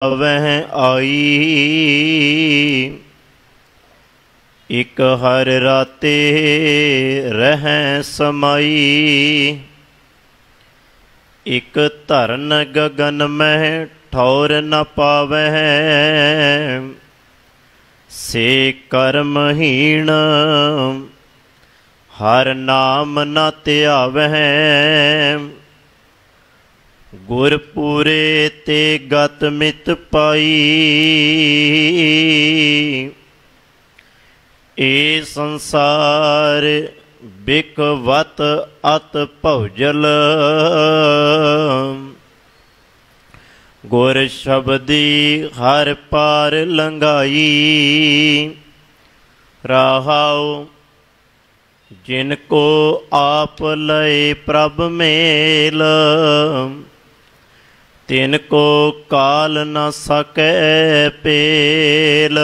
वह आई। एक हर राते रहें समाई। एक धरन गगन में ठौर न पावह। से कर्महीन हर नाम न त्यावह। गुरपुरे ते गत मित पाई। ए संसार बिकवत अत भौजल। गुर शब्दी हर पार लंघाई। राहाओ जिनको आप लय प्रभ मेल। तिनको काल न सकै पेल।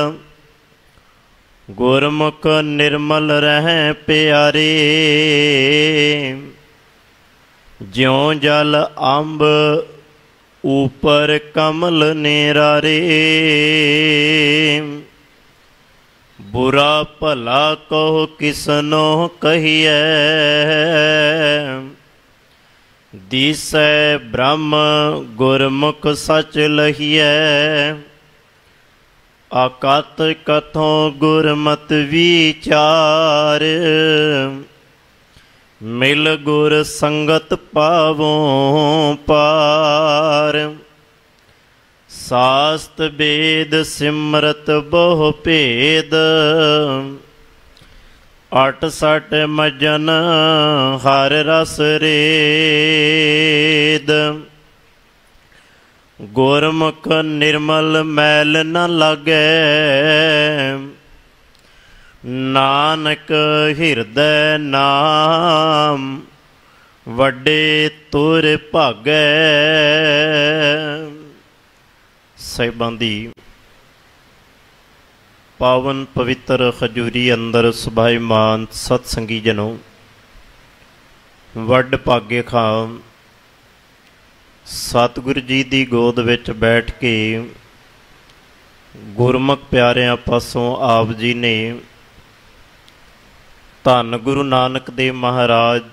गुरमुख निर्मल रह प्यारे। ज्यों जल अंब ऊपर कमल निरारे। बुरा भला कहो किसनो कहिए। दिसै ब्रह्म गुरमुख सच लहिए। अकत कथों गुरमत विचार। मिल गुर संगत पावों पार। शास्त वेद सिमरत बहु भेद। अठ सठ मजन हर रस रेद। गुरमुख निर्मल मैल न लागै। नानक हृदय नाम वड्डे तुर भागै। ਸਾਹਿਬਾਂ ਦੀ पावन पवित्र खजूरी अंदर सुभाईमान सतसंगी जनों वड भागे खां सतगुरु जी की गोद विच बैठ के गुरमुख प्यारियां पासों आप जी ने धन गुरु नानक देव महाराज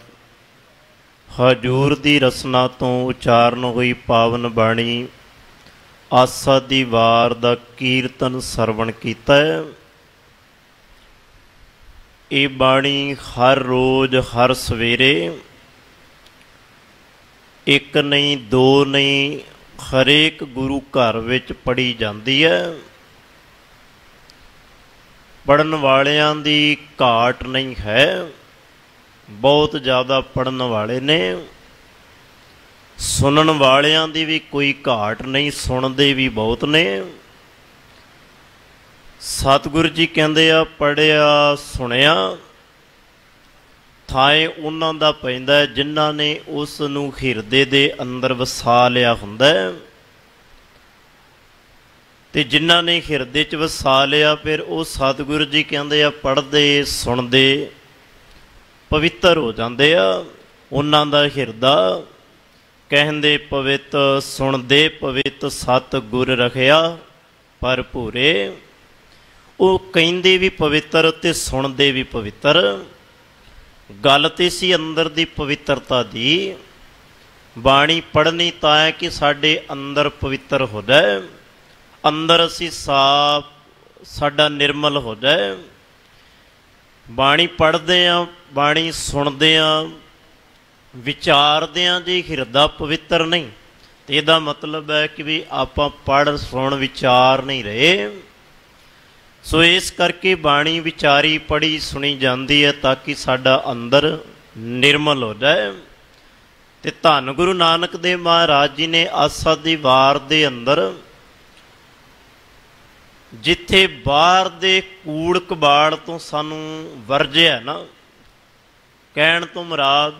हजूर की रसना तो उचारण हुई पावन बाणी आसा दी वार दा कीर्तन सरवण कीता है। ये बाणी हर रोज हर सवेरे एक नहीं दो नहीं हरेक गुरु घर विच पढ़ी जाती है। पढ़न वालियां दी घाट नहीं है, बहुत ज़्यादा पढ़न वाले ने। सुनन वालियां दी भी कोई घाट नहीं, सुनते भी बहुत ने। सतगुरु जी कहते आ पढ़िया सुनिया थाए उन्हां दा पैंदा जिन्हां ने उस नूं हिरदे दे अंदर वसा लिया हुंदा है। ते जिन्हां ने हिरदे च वसा लिया फिर वो सतगुरु जी कहते आ पढ़दे सुनदे पवित्र हो जाते आ। उन्हां दा हिरदा कहते पवित सुनते पवित सत गुर रखिया भरपूरे। वो कहते भी पवित्र ते सुनते भी पवित्र। गल तो सी अंदर दी पवित्रता दी। बाणी पढ़नी तां है कि साडे अंदर पवित्र हो जाए, अंदर असी साफ साडा निर्मल हो जाए। बाणी पढ़दे आ बाणी सुनदे आ विचारदे जी हिरदा पवित्र नहीं तो यदा मतलब है कि भी आप पढ़ सुन विचार नहीं रहे। सो इस करके बाणी विचारी पढ़ी सुनी जाती है ताकि साडा अंदर निर्मल हो जाए। तो धन गुरु नानक देव महाराज जी ने आसा दी वार दे अंदर जिथे बाहर दे कूड़ कबाड़ तो सानू वरजिया ना, कहण तो मुराद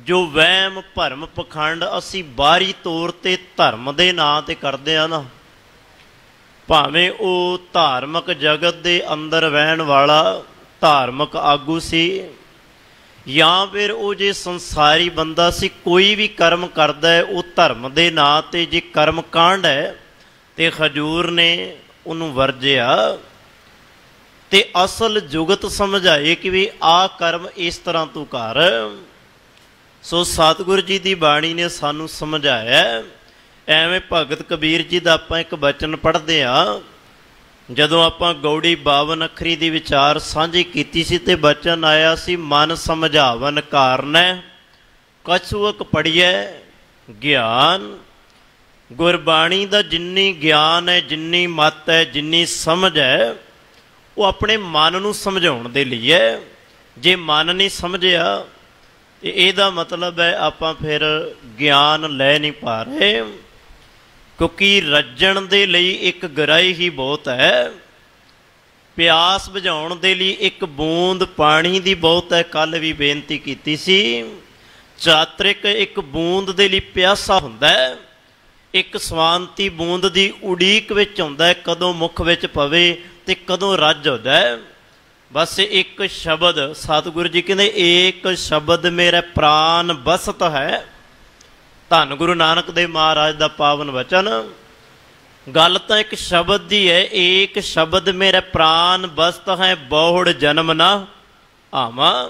जो वहम भरम पखंड असी बाहरी तौर ते धर्म दे नां ते करदे आ ना, भावें वो धार्मिक जगत दे अंदर रहन वाला धार्मिक आगू सी या फिर वो जे संसारी बंदा सी, कोई भी कर्म करदा है वो धर्म दे नां ते जे कर्म कांड है ਤੇ ਹਜੂਰ ਨੇ ਉਹਨੂੰ ਵਰਜਿਆ ਤੇ ਅਸਲ ਜੁਗਤ ਸਮਝਾਏ ਕਿ ਵੀ ਆਹ ਕਰਮ ਇਸ ਤਰ੍ਹਾਂ ਤੂੰ ਕਰ। ਸੋ ਸਤਿਗੁਰੂ ਜੀ ਦੀ ਬਾਣੀ ਨੇ ਸਾਨੂੰ ਸਮਝਾਇਆ। ਐਵੇਂ ਭਗਤ ਕਬੀਰ ਜੀ ਦਾ ਆਪਾਂ ਇੱਕ ਬਚਨ ਪੜ੍ਹਦੇ ਹਾਂ, ਜਦੋਂ ਆਪਾਂ ਗੌੜੀ 52 ਅੱਖਰੀ ਦੀ ਵਿਚਾਰ ਸਾਂਝੀ ਕੀਤੀ ਸੀ ਤੇ ਬਚਨ ਆਇਆ ਸੀ, ਮਨ ਸਮਝਾਵਨ ਕਾਰਨੈ ਕਛੁਅਕ ਪੜੀਐ ਗਿਆਨ। ਗੁਰਬਾਣੀ ਦਾ ਜਿੰਨੀ ਗਿਆਨ ਹੈ, ਜਿੰਨੀ ਮੱਤ ਹੈ, ਜਿੰਨੀ ਸਮਝ ਹੈ, ਉਹ ਆਪਣੇ ਮਨ ਨੂੰ ਸਮਝਾਉਣ ਦੇ ਲਈ ਹੈ। ਜੇ ਮਨ ਨਹੀਂ ਸਮਝਿਆ ਤੇ ਇਹਦਾ ਮਤਲਬ ਹੈ ਆਪਾਂ ਫਿਰ ਗਿਆਨ ਲੈ ਨਹੀਂ ਪਾ ਰਹੇ, ਕਿਉਂਕਿ ਰੱਜਣ ਦੇ ਲਈ ਇੱਕ ਗਰਾਈ ਹੀ ਬਹੁਤ ਹੈ, ਪਿਆਸ ਬੁਝਾਉਣ ਦੇ ਲਈ ਇੱਕ ਬੂੰਦ ਪਾਣੀ ਦੀ ਬਹੁਤ ਹੈ। ਕੱਲ ਵੀ ਬੇਨਤੀ ਕੀਤੀ ਸੀ, ਚਾਤਰਿਕ ਇੱਕ ਬੂੰਦ ਦੇ ਲਈ ਪਿਆਸਾ ਹੁੰਦਾ ਹੈ, ਇੱਕ ਸਵਾਂਤੀ ਬੂੰਦ ਦੀ ਉਡੀਕ ਵਿੱਚ ਹੁੰਦਾ ਹੈ ਕਦੋਂ ਮੁੱਖ ਵਿੱਚ ਪਵੇ ਤੇ ਕਦੋਂ ਰੱਜ ਹੁੰਦਾ ਹੈ। ਬਸ ਇੱਕ ਸ਼ਬਦ, ਸਤਿਗੁਰੂ ਜੀ ਕਹਿੰਦੇ ਏਕ ਸ਼ਬਦ ਮੇਰੇ ਪ੍ਰਾਨ ਬਸਤ ਹੈ। ਧੰਨ ਗੁਰੂ ਨਾਨਕ ਦੇਵ ਮਹਾਰਾਜ ਦਾ ਪਾਵਨ ਵਚਨ। ਗੱਲ ਤਾਂ ਇੱਕ ਸ਼ਬਦ ਦੀ ਹੈ, ਏਕ ਸ਼ਬਦ ਮੇਰੇ ਪ੍ਰਾਨ ਬਸਤ ਹੈ, ਬਹੁੜ ਜਨਮ ਨਾ ਆਵਾਂ।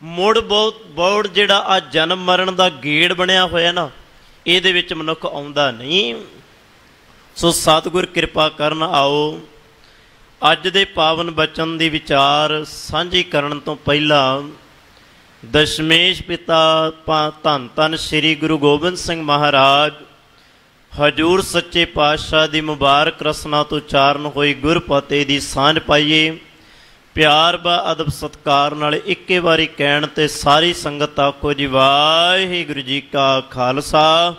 ਮੁੜ ਬੌੜ ਜਿਹੜਾ ਆ ਜਨਮ ਮਰਨ ਦਾ ਗੇੜ ਬਣਿਆ ਹੋਇਆ ਨਾ, ਇਹਦੇ ਵਿੱਚ ਮਨੁੱਖ ਆਉਂਦਾ ਨਹੀਂ। ਸੋ ਸਤਿਗੁਰ ਕਿਰਪਾ ਕਰਨ। ਆਓ ਅੱਜ ਦੇ ਪਾਵਨ ਬਚਨ ਦੀ ਵਿਚਾਰ ਸਾਂਝੀ ਕਰਨ ਤੋਂ ਪਹਿਲਾਂ ਦਸ਼ਮੇਸ਼ ਪਿਤਾ ਧੰਨ ਧੰਨ ਸ੍ਰੀ ਗੁਰੂ ਗੋਬਿੰਦ ਸਿੰਘ ਮਹਾਰਾਜ ਹਜੂਰ ਸੱਚੇ ਪਾਤਸ਼ਾਹ ਦੀ ਮੁਬਾਰਕ ਰਸਨਾ ਤੋਂ ਉਚਾਰਨ ਹੋਈ ਗੁਰਪਤੇ ਦੀ ਸਾਂਝ ਪਾਈਏ। ਪਿਆਰ ਬਾ ਅਦਬ ਸਤਿਕਾਰ ਨਾਲ ਇੱਕੇ ਵਾਰੀ ਕਹਿਣ ਤੇ ਸਾਰੀ ਸੰਗਤ ਆਖੋ ਜੀ, ਵਾਹਿਗੁਰੂ ਜੀ ਕਾ ਖਾਲਸਾ,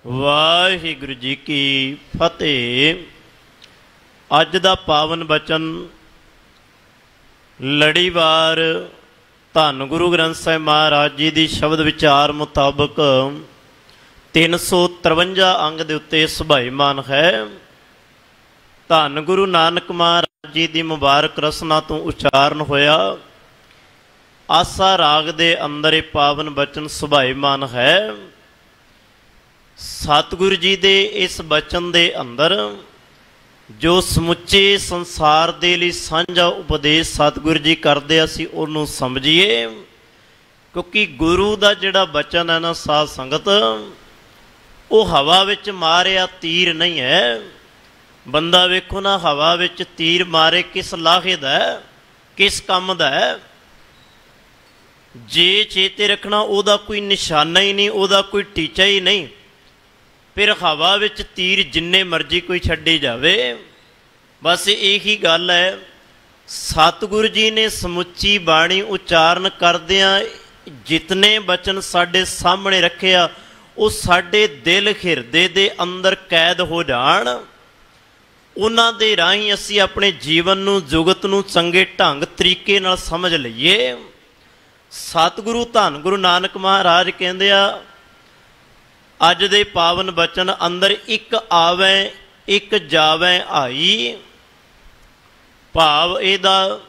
ਵਾਹਿਗੁਰੂ ਜੀ ਕੀ ਫਤਿਹ। ਅੱਜ ਦਾ ਪਾਵਨ ਬਚਨ ਲੜੀਵਾਰ ਧੰਨ ਗੁਰੂ ਗ੍ਰੰਥ ਸਾਹਿਬ ਮਹਾਰਾਜ ਜੀ ਦੀ ਸ਼ਬਦ ਵਿਚਾਰ ਮੁਤਾਬਕ 353 ਅੰਗ ਦੇ ਉੱਤੇ ਸੁਭਾਈਮਾਨ ਹੈ। ਧੰਨ ਗੁਰੂ ਨਾਨਕ ਮਹਾਰਾਜ ਜੀ ਦੀ ਮੁਬਾਰਕ ਰਸਨਾ ਤੋਂ ਉਚਾਰਨ ਹੋਇਆ ਆਸਾ ਰਾਗ ਦੇ ਅੰਦਰ ਇਹ ਪਾਵਨ ਬਚਨ ਸੁਭਾਈਮਾਨ ਹੈ। ਸਤਿਗੁਰੂ ਜੀ ਦੇ ਇਸ ਬਚਨ ਦੇ ਅੰਦਰ ਜੋ ਸਮੁੱਚੇ ਸੰਸਾਰ ਦੇ ਲਈ ਸਾਂਝਾ ਉਪਦੇਸ਼ ਸਤਿਗੁਰੂ ਜੀ ਕਰਦੇ, ਅਸੀਂ ਉਹਨੂੰ ਸਮਝੀਏ, ਕਿਉਂਕਿ ਗੁਰੂ ਦਾ ਜਿਹੜਾ ਬਚਨ ਹੈ ਨਾ ਸਾਧ ਸੰਗਤ, ਉਹ ਹਵਾ ਵਿੱਚ ਮਾਰਿਆ ਤੀਰ ਨਹੀਂ ਹੈ। ਬੰਦਾ ਵੇਖੋ ਨਾ, ਹਵਾ ਵਿੱਚ ਤੀਰ ਮਾਰੇ ਕਿਸ ਲਾਹੇ ਦਾ, ਕਿਸ ਕੰਮ ਦਾ ਹੈ। ਜੇ ਚੇਤੇ ਰੱਖਣਾ ਉਹਦਾ ਕੋਈ ਨਿਸ਼ਾਨਾ ਹੀ ਨਹੀਂ, ਉਹਦਾ ਕੋਈ ਟੀਚਾ ਹੀ ਨਹੀਂ, ਫਿਰ ਹਵਾ ਵਿੱਚ ਤੀਰ ਜਿੰਨੇ ਮਰਜ਼ੀ ਕੋਈ ਛੱਡੀ ਜਾਵੇ। ਬਸ ਇਹੀ ਗੱਲ ਹੈ। ਸਤਿਗੁਰੂ ਜੀ ਨੇ ਸਮੁੱਚੀ ਬਾਣੀ ਉਚਾਰਨ ਕਰਦਿਆਂ ਜਿਤਨੇ ਬਚਨ ਸਾਡੇ ਸਾਹਮਣੇ ਰੱਖਿਆ, ਉਹ ਸਾਡੇ ਦਿਲ ਹਿਰਦੇ ਦੇ ਅੰਦਰ ਕੈਦ ਹੋ ਜਾਣ। ਉਹਨਾਂ ਦੇ ਰਾਹੀਂ ਅਸੀਂ ਆਪਣੇ ਜੀਵਨ ਨੂੰ, ਜੁਗਤ ਨੂੰ ਚੰਗੇ ਢੰਗ ਤਰੀਕੇ ਨਾਲ ਸਮਝ ਲਈਏ। ਸਤਿਗੁਰੂ ਧੰਨ ਗੁਰੂ ਨਾਨਕ ਮਹਾਰਾਜ ਕਹਿੰਦੇ ਆ ਅੱਜ ਦੇ ਪਾਵਨ ਬਚਨ ਅੰਦਰ, ਇੱਕ ਆਵੈ ਇੱਕ ਜਾਵੈ ਆਈ। ਭਾਵ ਇਹਦਾ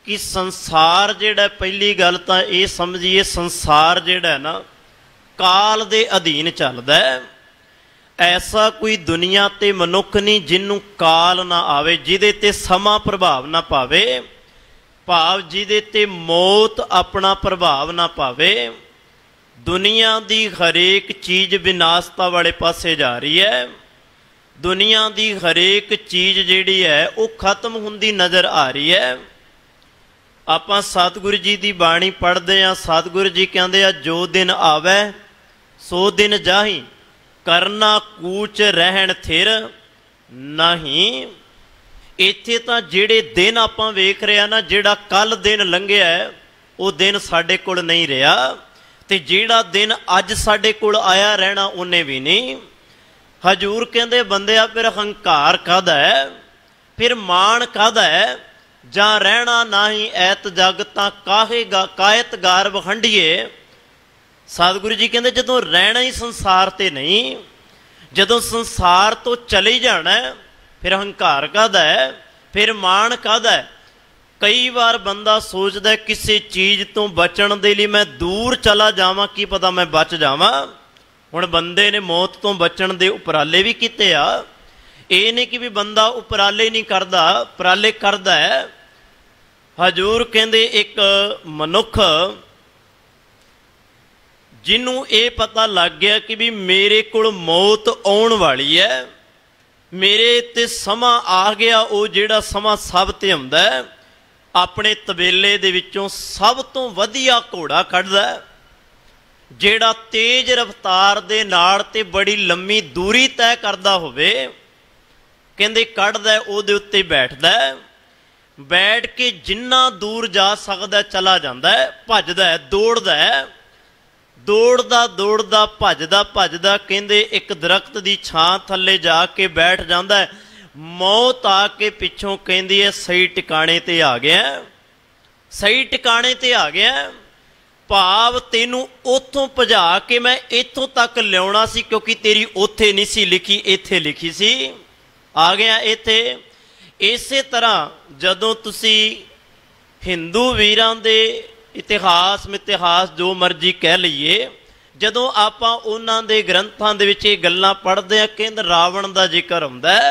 ਕਿ ਸੰਸਾਰ ਜਿਹੜਾ, ਪਹਿਲੀ ਗੱਲ ਤਾਂ ਇਹ ਸਮਝੀਏ, ਸੰਸਾਰ ਜਿਹੜਾ ਨਾ ਕਾਲ ਦੇ ਅਧੀਨ ਚੱਲਦਾ ਹੈ। ਐਸਾ ਕੋਈ ਦੁਨੀਆ ਤੇ ਮਨੁੱਖ ਨਹੀਂ ਜਿਹਨੂੰ ਕਾਲ ਨਾ ਆਵੇ, ਜਿਹਦੇ ਤੇ ਸਮਾਂ ਪ੍ਰਭਾਵ ਨਾ ਪਾਵੇ, ਭਾਵ ਜਿਹਦੇ ਤੇ ਮੌਤ ਆਪਣਾ ਪ੍ਰਭਾਵ ਨਾ ਪਾਵੇ। ਦੁਨੀਆ ਦੀ ਹਰੇਕ ਚੀਜ਼ ਵਿਨਾਸ਼ਤਾ ਵਾਲੇ ਪਾਸੇ ਜਾ ਰਹੀ ਹੈ। ਦੁਨੀਆ ਦੀ ਹਰੇਕ ਚੀਜ਼ ਜਿਹੜੀ ਹੈ ਉਹ ਖਤਮ ਹੁੰਦੀ ਨਜ਼ਰ ਆ ਰਹੀ ਹੈ। ਆਪਾਂ ਸਤਿਗੁਰੂ ਜੀ ਦੀ ਬਾਣੀ ਪੜ੍ਹਦੇ ਹਾਂ, ਸਤਿਗੁਰੂ ਜੀ ਕਹਿੰਦੇ ਆ, ਜੋ ਦਿਨ ਆਵੈ ਸੋ ਦਿਨ ਜਾਹੀ, ਕਰਨਾ ਕੂਚ ਰਹਿਣ ਥਿਰ ਨਹੀਂ। ਇੱਥੇ ਤਾਂ ਜਿਹੜੇ ਦਿਨ ਆਪਾਂ ਵੇਖ ਰਹੇ ਹਾਂ ਨਾ, ਜਿਹੜਾ ਕੱਲ ਦਿਨ ਲੰਘਿਆ ਉਹ ਦਿਨ ਸਾਡੇ ਕੋਲ ਨਹੀਂ ਰਿਹਾ, ਤੇ ਜਿਹੜਾ ਦਿਨ ਅੱਜ ਸਾਡੇ ਕੋਲ ਆਇਆ ਰਹਿਣਾ ਉਹਨੇ ਵੀ ਨਹੀਂ। ਹਜੂਰ ਕਹਿੰਦੇ, ਬੰਦਿਆ ਫਿਰ ਹੰਕਾਰ ਕਾਹਦਾ ਹੈ, ਫਿਰ ਮਾਣ ਕਾਹਦਾ ਹੈ, ਜਾਂ ਰਹਿਣਾ ਨਾਹੀਂ ਐਤ ਜਗ ਤਾਂ ਕਾਹੇਗਾ ਕਾਇਤ ਗਾਰਵ ਹੰਡੀਏ। ਸਤਿਗੁਰੂ ਜੀ ਕਹਿੰਦੇ ਜਦੋਂ ਰਹਿਣਾ ਹੀ ਸੰਸਾਰ ਤੇ ਨਹੀਂ, ਜਦੋਂ ਸੰਸਾਰ ਤੋਂ ਚਲੇ ਜਾਣਾ, ਫਿਰ ਹੰਕਾਰ ਕਾਹਦਾ ਹੈ, ਫਿਰ ਮਾਣ ਕਾਹਦਾ ਹੈ। ਕਈ ਵਾਰ ਬੰਦਾ ਸੋਚਦਾ ਕਿਸੇ ਚੀਜ਼ ਤੋਂ ਬਚਣ ਦੇ ਲਈ ਮੈਂ ਦੂਰ ਚਲਾ ਜਾਵਾਂ, ਕੀ ਪਤਾ ਮੈਂ ਬਚ ਜਾਵਾਂ। ਹੁਣ ਬੰਦੇ ਨੇ ਮੌਤ ਤੋਂ ਬਚਣ ਦੇ ਉਪਰਾਲੇ ਵੀ ਕੀਤੇ ਆ, ਇਹ नहीं कि भी बंदा उपराले नहीं करता, उपराले करता है। हजूर कहते एक मनुख जिन्हों ये पता लग गया कि भी मेरे को मौत आउण वाली है, मेरे ते समा आ गया, वो जिहड़ा समा सब ते आउंदा है, अपने तबेले दे विचों सब तो वधिया घोड़ा कढदा है, जिहड़ा तेज रफ्तार दे नाल ते बड़ी लंबी दूरी तय करदा होवे, कहंदे कढदा उहदे उत्ते बैठदा, बैठ के जिन्ना दूर जा सकदा चला जांदा है, भजदा है, दौड़दा है, दौड़दा दौड़दा भजदा भजदा कहंदे एक दरख्त दी छां थल्ले जाके बैठ जांदा है। मौत आके पिछों कहंदी है सही टिकाणे ते आ गया, सही टिकाणे ते आ गया, भाव तेनू उथों भजा के मैं इथों तक लियाउणा सी, क्योंकि तेरी उत्थे नहीं सी लिखी, इत्थे लिखी सी, आ गया इत्थे। इसे तरह जदों तुसी हिंदू वीरां दे इतिहास जो मर्जी कह लीए, जदों आपां उन्हां दे ग्रंथां दे विच इह गल्लां पढ़दे आ, कहंदे रावण दा जिक्र हुंदा है,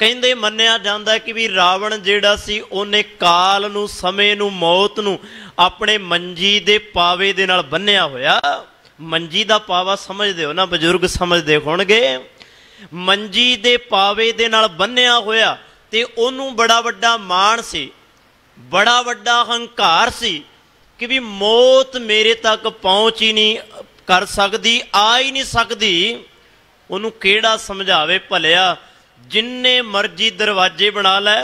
कहंदे मन्निया जांदा है कि भी रावण जिहड़ा सी ओने काल नूं, समय नूं, मौत नूं अपने मंजी दे पावे दे नाल बन्निया होया। मंजी दा पावा समझदे हो ना, बजुर्ग समझदे होणगे। मंजी दे पावे दे नाल बन्निया होया ते ओनू बड़ा वड्डा माण सी, बड़ा वड्डा हंकार सी कि भी मौत मेरे तक पहुँच ही नहीं कर सकती, आ ही नहीं सकती। ओनू केड़ा समझावे भलिया, जिन्ने मर्जी दरवाजे बना लै,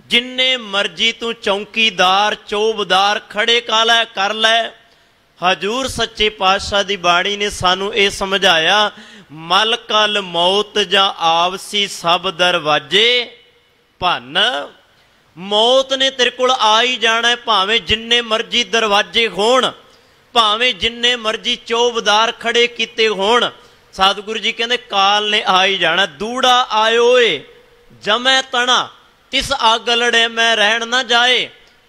जिन्ने मर्जी तू चौकीदार चौबदार खड़े कर लै। हजूर सच्चे पातशाह दी बाणी ने सानू ये समझाया, मल कल मौत जा आवसी सब दरवाजे भन। मौत ने तेरे कोल आ ही जाना है, भावें जिन्ने मर्जी दरवाजे होण, भावें जिन्ने मर्जी चौबदार खड़े किते होण। सतगुरु जी कहते काल ने आ ही जाना। दूड़ा आयो जमै तना तिस अग लड़े मैं रहन ना जाए।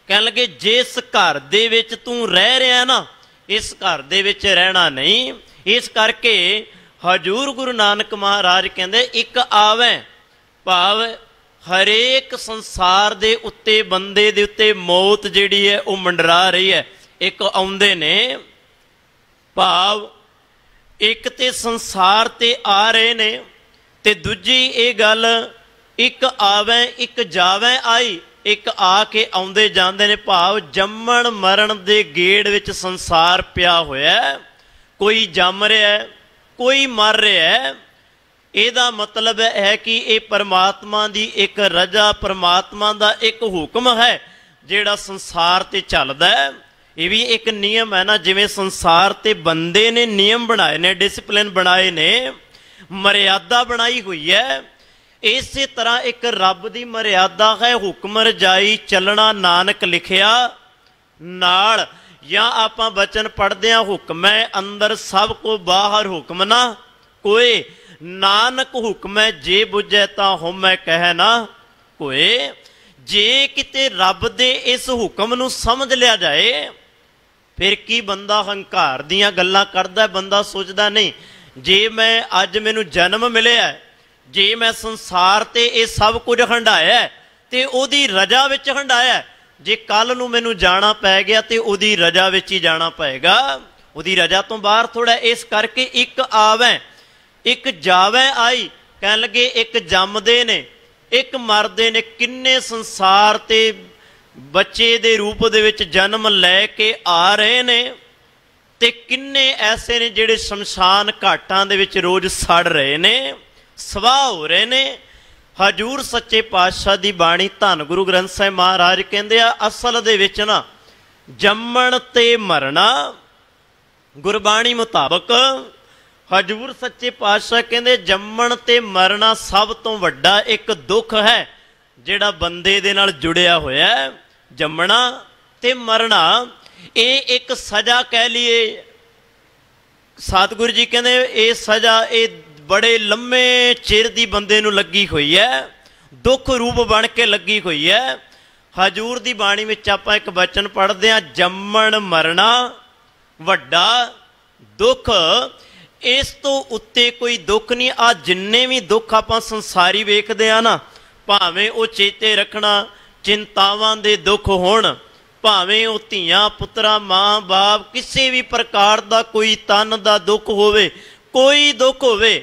कह लगे जिस घर दे विच तू रह रहा ना, इस घर दे विच रहना नहीं। इस करके हजूर गुरु नानक महाराज कहते एक आवे, भाव हरेक संसार दे उत्ते बंदे दे उत्ते मौत जिहड़ी है वो मंडरा रही है। एक आउंदे ने, भाव एक ते संसार ते आ रहे ने, ते दूजी ये गल एक आवे एक जावे आई, एक आके आउंदे जांदे ने। भाव जम्मण मरण दे गेड़ विच संसार पिया होया, कोई जम रहा है, कोई मर रहा है। ਇਹਦਾ मतलब है कि ये परमात्मा की एक रजा, परमात्मा का एक हुक्म है जिहड़ा संसार ते चलदा है। ये भी एक नियम है ना, जिवें संसार ते बंदे ने नियम बनाए ने, डिसिपलिन बनाए ने, मर्यादा बनाई हुई है। इस तरह एक रब की मर्यादा है, हुक्म रजाई चलना नानक लिखिया नाल। या आपां बचन पढ़दे हां, हुक्म है अंदर सब को बाहर हुक्म ना कोई, नानक हुक्म है जे बुझे ता होमै कह ना कोई। जे किते रब दे इस हुक्म नूं समझ लिया जाए, फिर की बंदा हंकार दियां गल्लां करदा। बंदा सोचदा नहीं जे मैं अज मैनूं जन्म मिलिया, जे मैं संसार ते ये सब कुछ हंडाया ते ओदी रजा विच हंडाया, जे कल नूं मैनूं जाना पै गया ते ओदी रजा विच ही जाना पएगा, ओदी रजा तो बाहर थोड़ा। इस करके एक आवे एक जावे आई। कह लगे एक जमदे ने एक मरदे ने, किन्ने संसार ते बच्चे दे रूप दे विच जन्म लैके आ रहे ने, ते किन्ने ऐसे ने जिहड़े शमशान घाटां दे विच रोज सड़ रहे ने, सवाह हो रहे ने। हजूर सच्चे पातशाह दी बाणी धन गुरु ग्रंथ साहिब महाराज कहंदे आ, असल दे विच ना जम्मण ते मरना गुरबाणी मुताबक हजूर सच्चे पातशाह कहंदे जम्मण ते मरना सब तो वड्डा एक दुख है जिहड़ा बंदे दे नाल जुड़िया होया है। जम्मना ते मरना ये एक सजा कह लीए। सतगुरु जी कहंदे ये सजा ये बड़े लम्मे चिर दी बंदे नूं लगी हुई है, दुख रूप बन के लगी हुई है। हजूर दी बाणी विच आपां एक वचन पढ़दे हां, जम्मण मरना वड्डा दुख। इस तो उत्ते कोई दुख नहीं। आ जिन्ने भी दुख आपां संसारी वेखदे आ ना, भावें वो चेते रखना चिंतावां दे दुख होण, भावें वो धीआं पुत्तरां माँ बाप किसी भी प्रकार का कोई तन का दुख होवे, कोई दुख होवे,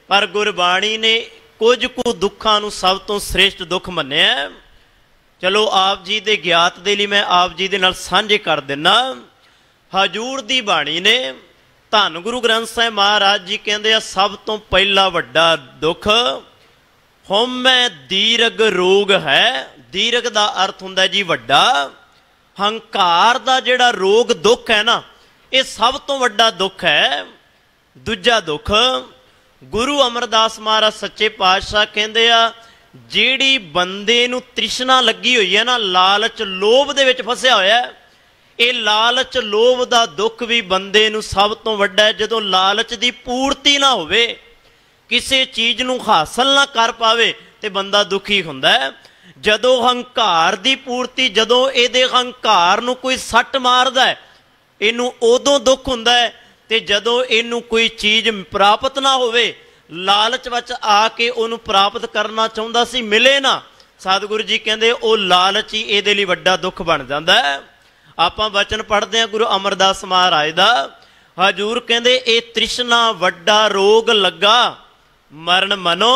पर गुरबाणी ने कुछ कु दुखां नूं सब तो श्रेष्ठ दुख मन्निया। चलो आप जी दे ज्ञात दे लई मैं आप जी दे नाल साझे कर दिना। हजूर दी बाणी ने धन गुरु ग्रंथ साहिब महाराज जी कहते हैं सब तो पहला वड्डा दुख हउमੈ दीर्घ रोग है। दीर्घ का अर्थ हुंदा जी वड्डा। हंकार का जिहड़ा रोग दुख है ना, ये सब तो वड्डा दुख है। दूजा दुख गुरु अमरदास महाराज सच्चे पातशाह कहते आ, जिहड़ी बंदे नूं तृष्णा लगी हुई है ना, लालच लोभ दे विच फसिया होया है, ये लालच लोभ का दुख भी बंदे नूं सब तो वड्डा है। जदों लालच की पूर्ति ना होवे, किसी चीज़ नूं हासिल ना कर पावे ते बंदा दुखी हुंदा है। जदों हंकार की पूर्ति, जदों इहदे हंकार नूं कोई सट मारदा है, इनू उदों दुख हुंदा है। ते जदों इनू कोई चीज़ प्राप्त ना होवे, लालच विच आके उहनूं प्राप्त करना चाहुंदा सी, मिले ना, सतगुरु जी कहंदे वो लालच ही इहदे लई वड्डा दुख बन जांदा है। आपां वचन पढ़दे हां गुरु अमरदास महाराज दा। हजूर कहंदे ये तृष्णा वड्डा रोग लगा, मरण मनो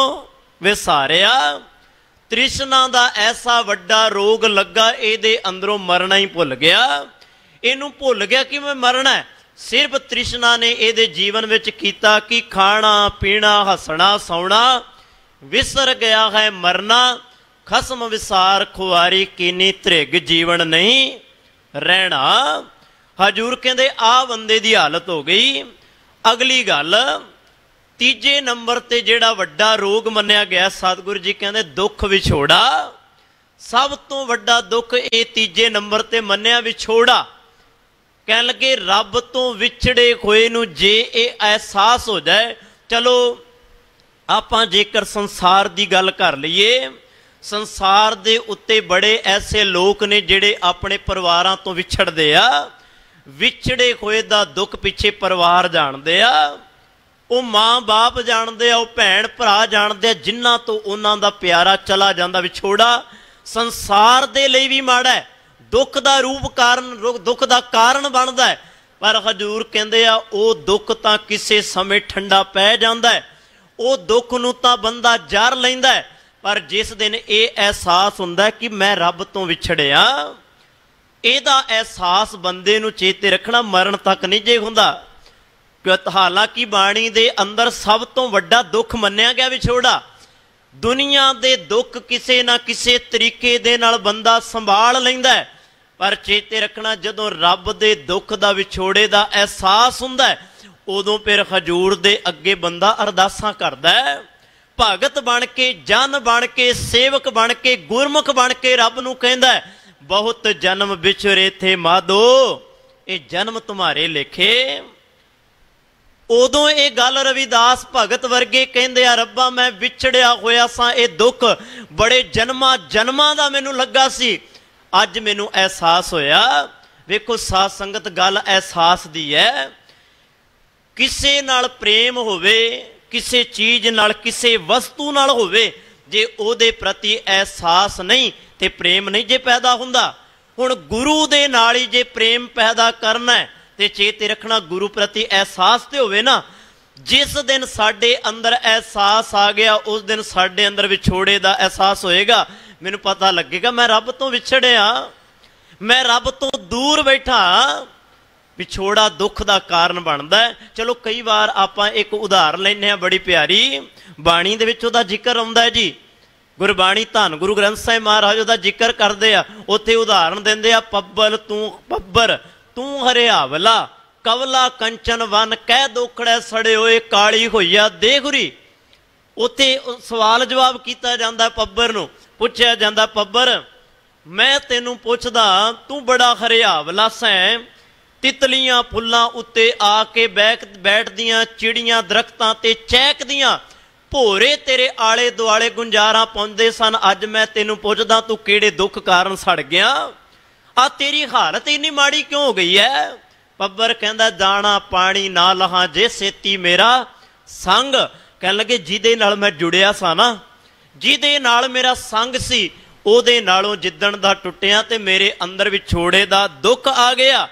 विसारिया। तृष्णा दा ऐसा वड्डा रोग लगा, इहदे अंदरों मरना ही भुल गया। इनू भुल गया कि मैं मरना है। सिर्फ तृष्णा ने इहदे जीवन विच कीता कि खाना पीना हसना सौना, विसर गया है मरना। खसम विसार खुआरी कीनी, त्रिग जीवन नहीं रहना। हजूर कहते आ बंदे की हालत हो गई। अगली गल, तीजे नंबर ते जिहड़ा वड्डा रोग मन्निया गया, सतगुरु जी कहते दुख विछोड़ा। सब तो वड्डा दुख ये तीजे नंबर ते मन्निया विछोड़ा। कह लगे रब तो विछड़े होए नूं जे ये एहसास हो जाए। चलो आपां जेकर संसार की गल कर लईए, संसार दे उत्ते बड़े ऐसे लोग ने जिहड़े अपने परिवारां तो विछड़दे आ। विछड़े होए दा दुख पिछे परिवार जाणदे आ, वो माँ बाप जाणदे आ, वो भैण भरा जाणदे आ, जिन्हां तो उन्हां दा प्यारा चला जांदा। विछोड़ा संसार दे लई भी माड़ा है, दुख का रूप कारण, दुख का कारण बनता है। पर हजूर कहंदे आ वो दुख तां किसे समय ठंडा पै जांदा है, वो दुख नूं तां बंदा जर लैंदा है। पर जिस दिन ये एहसास हुंदा है कि मैं रब तो विछड़िया, इहदा एहसास बंदे नूं चेते रखना मरण तक नहीं जे हुंदा। हालांकि बाणी दे अंदर सब तो वड्डा दुख मन्निया गया विछोड़ा। दुनिया दे दुख किसे ना किसे तरीके दे नाल बंदा संभाल लैंदा है, पर चेते रखना जदों रब दे दुख दा विछोड़े दा एहसास हुंदा है, उदों फिर हजूर दे अगे बंदा अरदासां करदा है। भगत बन के, जन बन के, सेवक बन के, गुरमुख बन के रब नूं कहंदा है, बहुत जन्म बिछुरे थे माधो, ये जन्म तुम्हारे लेखे। उदों ये गल रविदास भगत वर्गे कहंदे आ, रब्बा मैं विछड़िया होया सा, ये दुख बड़े जन्मां जन्मां दा मैनूं लगा सी, अज मैनूं एहसास होया। वेखो साध संगत गल एहसास दी है। किसे नाल प्रेम होवे, किसी चीज़ नाल, किसी वस्तु नाल होवे, जे उहदे प्रति एहसास नहीं ते प्रेम नहीं जे पैदा हुंदा। हुण गुरु दे नाल ही जे प्रेम पैदा करना है ते चेते रखना गुरु प्रति एहसास ते होवे ना। जिस दिन साडे अंदर एहसास आ गया, उस दिन साडे अंदर विछोड़े दा एहसास होएगा। मैनूं पता लगेगा मैं रब तो विछड़िया, मैं रब तो दूर बैठा। विछोड़ा दुख का कारण बनता है। चलो कई बार आपां एक उदाहरण लैने आ बड़ी प्यारी, बाणी दे विच उहदा जिक्र आउंदा है जी। गुरबाणी धन गुरु ग्रंथ साहिब महाराज उहदा जिक्र करदे आ, उत्थे उदाहरण दिंदे आ, पब्बल तू पब्बर तू हरियावला, कवला कंचन वन कह दोखड़े सड़े होए, काली होईया देगुरी। उत्थे सवाल जवाब किया जाता पब्बर नूं, पुछया जाता पब्बर मैं तेनू पुछदा तू बड़ा हरियावला सैं, तितलियां फुल्लां उत्ते आके बैठदियां, चिड़ियां दरख्तां ते चहकदियां, भोरे तेरे आले दुआले गुंजारा पाउंदे सन। अज मैं तेनू पुछदा तू किहड़े दुख कारण सड़ गया, आ तेरी हालत इन्नी माड़ी क्यों हो गई है। पब्बर कहता दाना पानी ना लहा जे सेती मेरा संग। कहन लगे जिहदे नाल मैं जुड़िया सा ना, जिहदे नाल मेरा संग सी, ਉਹਦੇ ਨਾਲੋਂ ਜਿੱਦਣ ਦਾ ਟੁੱਟਿਆ ਤੇ ਮੇਰੇ ਅੰਦਰ ਵਿਛੋੜੇ ਦਾ ਦੁੱਖ ਆ ਗਿਆ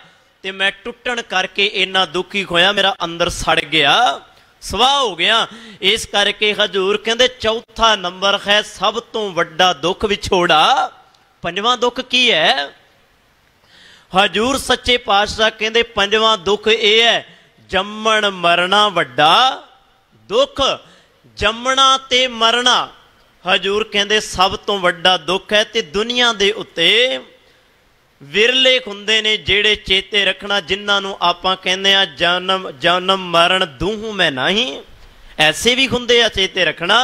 ਤੇ ਮੈਂ ਟੁੱਟਣ ਕਰਕੇ ਇੰਨਾ ਦੁਖੀ ਹੋਇਆ, ਮੇਰਾ ਅੰਦਰ ਸੜ ਗਿਆ, ਸਵਾਹ ਹੋ ਗਿਆ। ਇਸ ਕਰਕੇ ਹਜ਼ੂਰ ਕਹਿੰਦੇ ਚੌਥਾ ਨੰਬਰ ਹੈ ਸਭ ਤੋਂ ਵੱਡਾ ਦੁੱਖ ਵਿਛੋੜਾ। ਪੰਜਵਾਂ ਦੁੱਖ ਕੀ ਹੈ? ਹਜ਼ੂਰ ਸੱਚੇ ਪਾਤਸ਼ਾਹ ਕਹਿੰਦੇ ਪੰਜਵਾਂ ਦੁੱਖ ਇਹ ਹੈ ਜੰਮਣ ਮਰਨਾ ਵੱਡਾ ਦੁੱਖ। ਜੰਮਣਾ ਤੇ ਮਰਨਾ ਹਜ਼ੂਰ ਕਹਿੰਦੇ ਸਭ ਤੋਂ ਵੱਡਾ ਦੁੱਖ ਹੈ। ਤੇ ਦੁਨੀਆ ਦੇ ਉੱਤੇ ਵਿਰਲੇ ਹੁੰਦੇ ਨੇ ਜਿਹੜੇ ਚੇਤੇ ਰੱਖਣਾ, ਜਿਨ੍ਹਾਂ ਨੂੰ ਆਪਾਂ ਕਹਿੰਦੇ ਆ ਜਨਮ ਮਰਨ ਦੂਹੂ ਮੈਂ ਨਹੀਂ। ਐਸੇ ਵੀ ਹੁੰਦੇ ਆ ਚੇਤੇ ਰੱਖਣਾ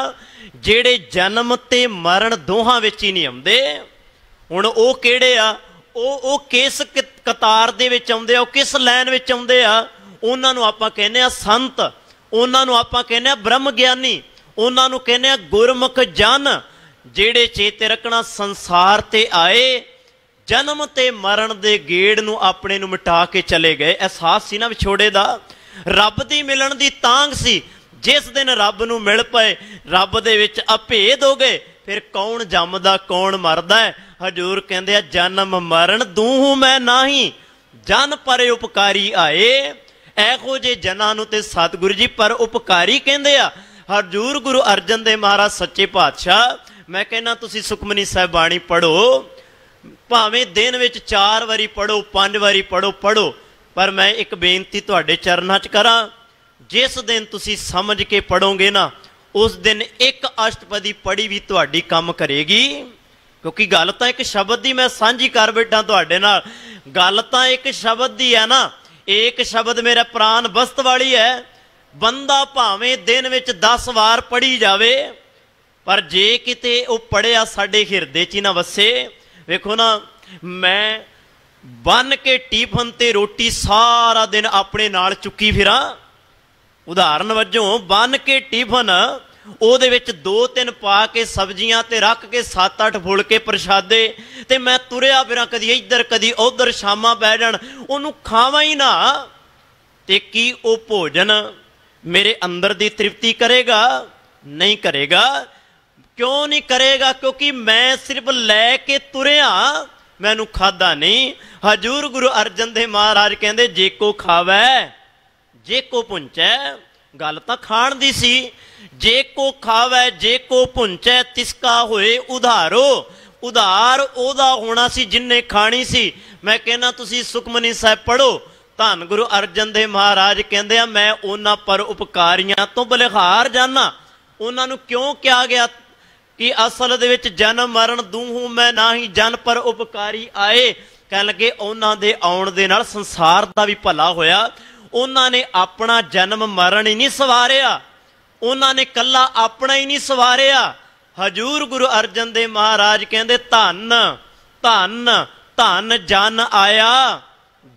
ਜਿਹੜੇ ਜਨਮ ਤੇ ਮਰਨ ਦੋਹਾਂ ਵਿੱਚ ਹੀ ਨਹੀਂ ਆਉਂਦੇ। ਹੁਣ ਉਹ ਕਿਹੜੇ ਆ? ਉਹ ਕਿਸ ਕਤਾਰ ਦੇ ਵਿੱਚ ਆਉਂਦੇ ਆ, ਉਹ ਕਿਸ ਲਾਈਨ ਵਿੱਚ ਆਉਂਦੇ ਆ? ਉਹਨਾਂ ਨੂੰ ਆਪਾਂ ਕਹਿੰਦੇ ਆ ਸੰਤ, ਉਹਨਾਂ ਨੂੰ ਆਪਾਂ ਕਹਿੰਦੇ ਆ ਬ੍ਰਹਮ ਗਿਆਨੀ, ਉਹਨਾਂ ਨੂੰ ਕਹਿੰਦੇ ਆ ਗੁਰਮੁਖ ਜਨ, ਜਿਹੜੇ ਚੇਤੇ ਰੱਖਣਾ ਸੰਸਾਰ ਤੇ ਆਏ, ਜਨਮ ਤੇ ਮਰਨ ਦੇ ਗੇੜ ਨੂੰ ਆਪਣੇ ਨੂੰ ਮਿਟਾ ਕੇ ਚਲੇ ਗਏ। ਅਹਿਸਾਸ ਸੀ ਨਾ ਵਿਛੋੜੇ ਦਾ, ਰੱਬ ਦੀ ਮਿਲਣ ਦੀ ਤਾਂਘ ਸੀ। ਜਿਸ ਦਿਨ ਰੱਬ ਨੂੰ ਮਿਲ ਪਏ, ਰੱਬ ਦੇ ਵਿੱਚ ਅਭੇਦ ਹੋ ਗਏ, ਫਿਰ ਕੌਣ ਜੰਮਦਾ ਕੌਣ ਮਰਦਾ ਹੈ? ਹਜ਼ੂਰ ਕਹਿੰਦੇ ਆ ਜਨਮ ਮਰਨ ਦੂਹੂ ਮੈਂ ਨਾਹੀਂ, ਜਨ ਪਰ ਉਪਕਾਰੀ ਆਏ। ਇਹੋ ਜਿਹੇ ਜਨਾਂ ਨੂੰ ਤੇ ਸਤਿਗੁਰੂ ਜੀ ਪਰ ਉਪਕਾਰੀ ਕਹਿੰਦੇ ਆ। ਹਜ਼ੂਰ ਗੁਰੂ ਅਰਜਨ ਦੇਵ ਮਹਾਰਾਜ ਸੱਚੇ ਪਾਤਸ਼ਾਹ, ਮੈਂ ਕਹਿੰਦਾ ਤੁਸੀਂ ਸੁਖਮਨੀ ਸਾਹਿਬ ਬਾਣੀ ਪੜ੍ਹੋ, ਭਾਵੇਂ ਦਿਨ ਵਿੱਚ 4 ਵਾਰੀ ਪੜ੍ਹੋ, 5 ਵਾਰੀ ਪੜ੍ਹੋ, ਪਰ ਮੈਂ ਇੱਕ ਬੇਨਤੀ ਤੁਹਾਡੇ ਚਰਨਾਂ 'ਚ ਕਰਾਂ, ਜਿਸ ਦਿਨ ਤੁਸੀਂ ਸਮਝ ਕੇ ਪੜ੍ਹੋਗੇ ਨਾ, ਉਸ ਦਿਨ ਇੱਕ ਅਸ਼ਟਪਦੀ ਪੜ੍ਹੀ ਵੀ ਤੁਹਾਡੀ ਕੰਮ ਕਰੇਗੀ। ਕਿਉਂਕਿ ਗੱਲ ਤਾਂ ਇੱਕ ਸ਼ਬਦ ਦੀ ਮੈਂ ਸਾਂਝੀ ਕਰ ਬੈਠਾ ਤੁਹਾਡੇ ਨਾਲ, ਗੱਲ ਤਾਂ ਇੱਕ ਸ਼ਬਦ ਦੀ ਹੈ ਨਾ। ਇੱਕ ਸ਼ਬਦ ਮੇਰਾ ਪ੍ਰਾਨ ਬਸਤ ਵਾਲੀ ਹੈ। ਬੰਦਾ ਭਾਵੇਂ ਦਿਨ ਵਿੱਚ 10 ਵਾਰ ਪੜ੍ਹੀ ਜਾਵੇ, ਪਰ ਜੇ ਕਿਤੇ ਉਹ ਪੜ੍ਹਿਆ ਸਾਡੇ ਹਿਰਦੇ 'ਚ ਹੀ ਨਾ ਵਸੇ। ਵੇਖੋ ਨਾ, ਮੈਂ ਬੰਨ ਕੇ ਟਿਫਨ ਤੇ ਰੋਟੀ ਸਾਰਾ ਦਿਨ ਆਪਣੇ ਨਾਲ ਚੁੱਕੀ ਫਿਰਾਂ, ਉਦਾਹਰਨ ਵਜੋਂ ਬੰਨ ਕੇ ਟਿਫਨ, ਉਹਦੇ ਵਿੱਚ 2-3 ਪਾ ਕੇ ਸਬਜ਼ੀਆਂ ਤੇ ਰੱਖ ਕੇ 7-8 ਫੁਲਕੇ ਪ੍ਰਸ਼ਾਦੇ, ਤੇ ਮੈਂ ਤੁਰਿਆ ਫਿਰਾਂ ਕਦੀ ਇੱਧਰ ਕਦੀ ਉੱਧਰ, ਸ਼ਾਮਾਂ ਪੈ ਜਾਣ, ਉਹਨੂੰ ਖਾਵਾਂ ਹੀ ਨਾ, ਤੇ ਕੀ ਉਹ ਭੋਜਨ ਮੇਰੇ ਅੰਦਰ ਦੀ ਤ੍ਰਿਪਤੀ ਕਰੇਗਾ? ਨਹੀਂ ਕਰੇਗਾ। ਕਿਉਂ ਨਹੀਂ ਕਰੇਗਾ? ਕਿਉਂਕਿ ਮੈਂ ਸਿਰਫ ਲੈ ਕੇ ਤੁਰਿਆ, ਮੈਨੂੰ ਖਾਦਾ ਨਹੀਂ। ਹਜ਼ੂਰ ਗੁਰੂ ਅਰਜਨ ਦੇਵ ਮਹਾਰਾਜ ਕਹਿੰਦੇ ਜੇ ਕੋ ਖਾਵੈ ਜੇ ਕੋ ਪੁੰਚੈ। ਗੱਲ ਤਾਂ ਖਾਣ ਦੀ ਸੀ। ਜੇ ਕੋ ਖਾਵੈ ਜੇ ਕੋ ਪੁੰਚੈ ਤਿਸਕਾ ਹੋਏ ਉਧਾਰੋ। ਉਧਾਰ ਉਹਦਾ ਹੋਣਾ ਸੀ ਜਿੰਨੇ ਖਾਣੀ ਸੀ। ਮੈਂ ਕਹਿੰਦਾ ਤੁਸੀਂ ਸੁਖਮਨੀ ਸਾਹਿਬ ਪੜ੍ਹੋ, ਧੰਨ ਗੁਰੂ ਅਰਜਨ ਦੇਵ ਮਹਾਰਾਜ ਕਹਿੰਦੇ ਆ ਮੈਂ ਉਹਨਾਂ ਪਰ ਉਪਕਾਰੀਆਂ ਤੋਂ ਬਲਿਹਾਰ ਜਾਨਾ। ਉਹਨਾਂ ਨੂੰ ਕਿਉਂ ਕਿਹਾ ਗਿਆ ਕਿ ਅਸਲ ਦੇ ਵਿੱਚ ਜਨਮ ਮਰਨ ਦੂਹੂ ਮੈਂ ਨਾਹੀਂ, ਜਨ ਪਰ ਉਪਕਾਰੀ ਆਏ। ਕਹਿਣ ਲੱਗੇ ਉਹਨਾਂ ਦੇ ਆਉਣ ਦੇ ਨਾਲ ਸੰਸਾਰ ਦਾ ਵੀ ਭਲਾ ਹੋਇਆ। ਉਹਨਾਂ ਨੇ ਆਪਣਾ ਜਨਮ ਮਰਨ ਹੀ ਨਹੀਂ ਸਵਾਰਿਆ, ਉਹਨਾਂ ਨੇ ਕੱਲਾ ਆਪਣਾ ਹੀ ਨਹੀਂ ਸਵਾਰਿਆ। ਹਜ਼ੂਰ ਗੁਰੂ ਅਰਜਨ ਦੇਵ ਮਹਾਰਾਜ ਕਹਿੰਦੇ ਧੰਨ ਧੰਨ ਧੰਨ ਜਨ ਆਇਆ,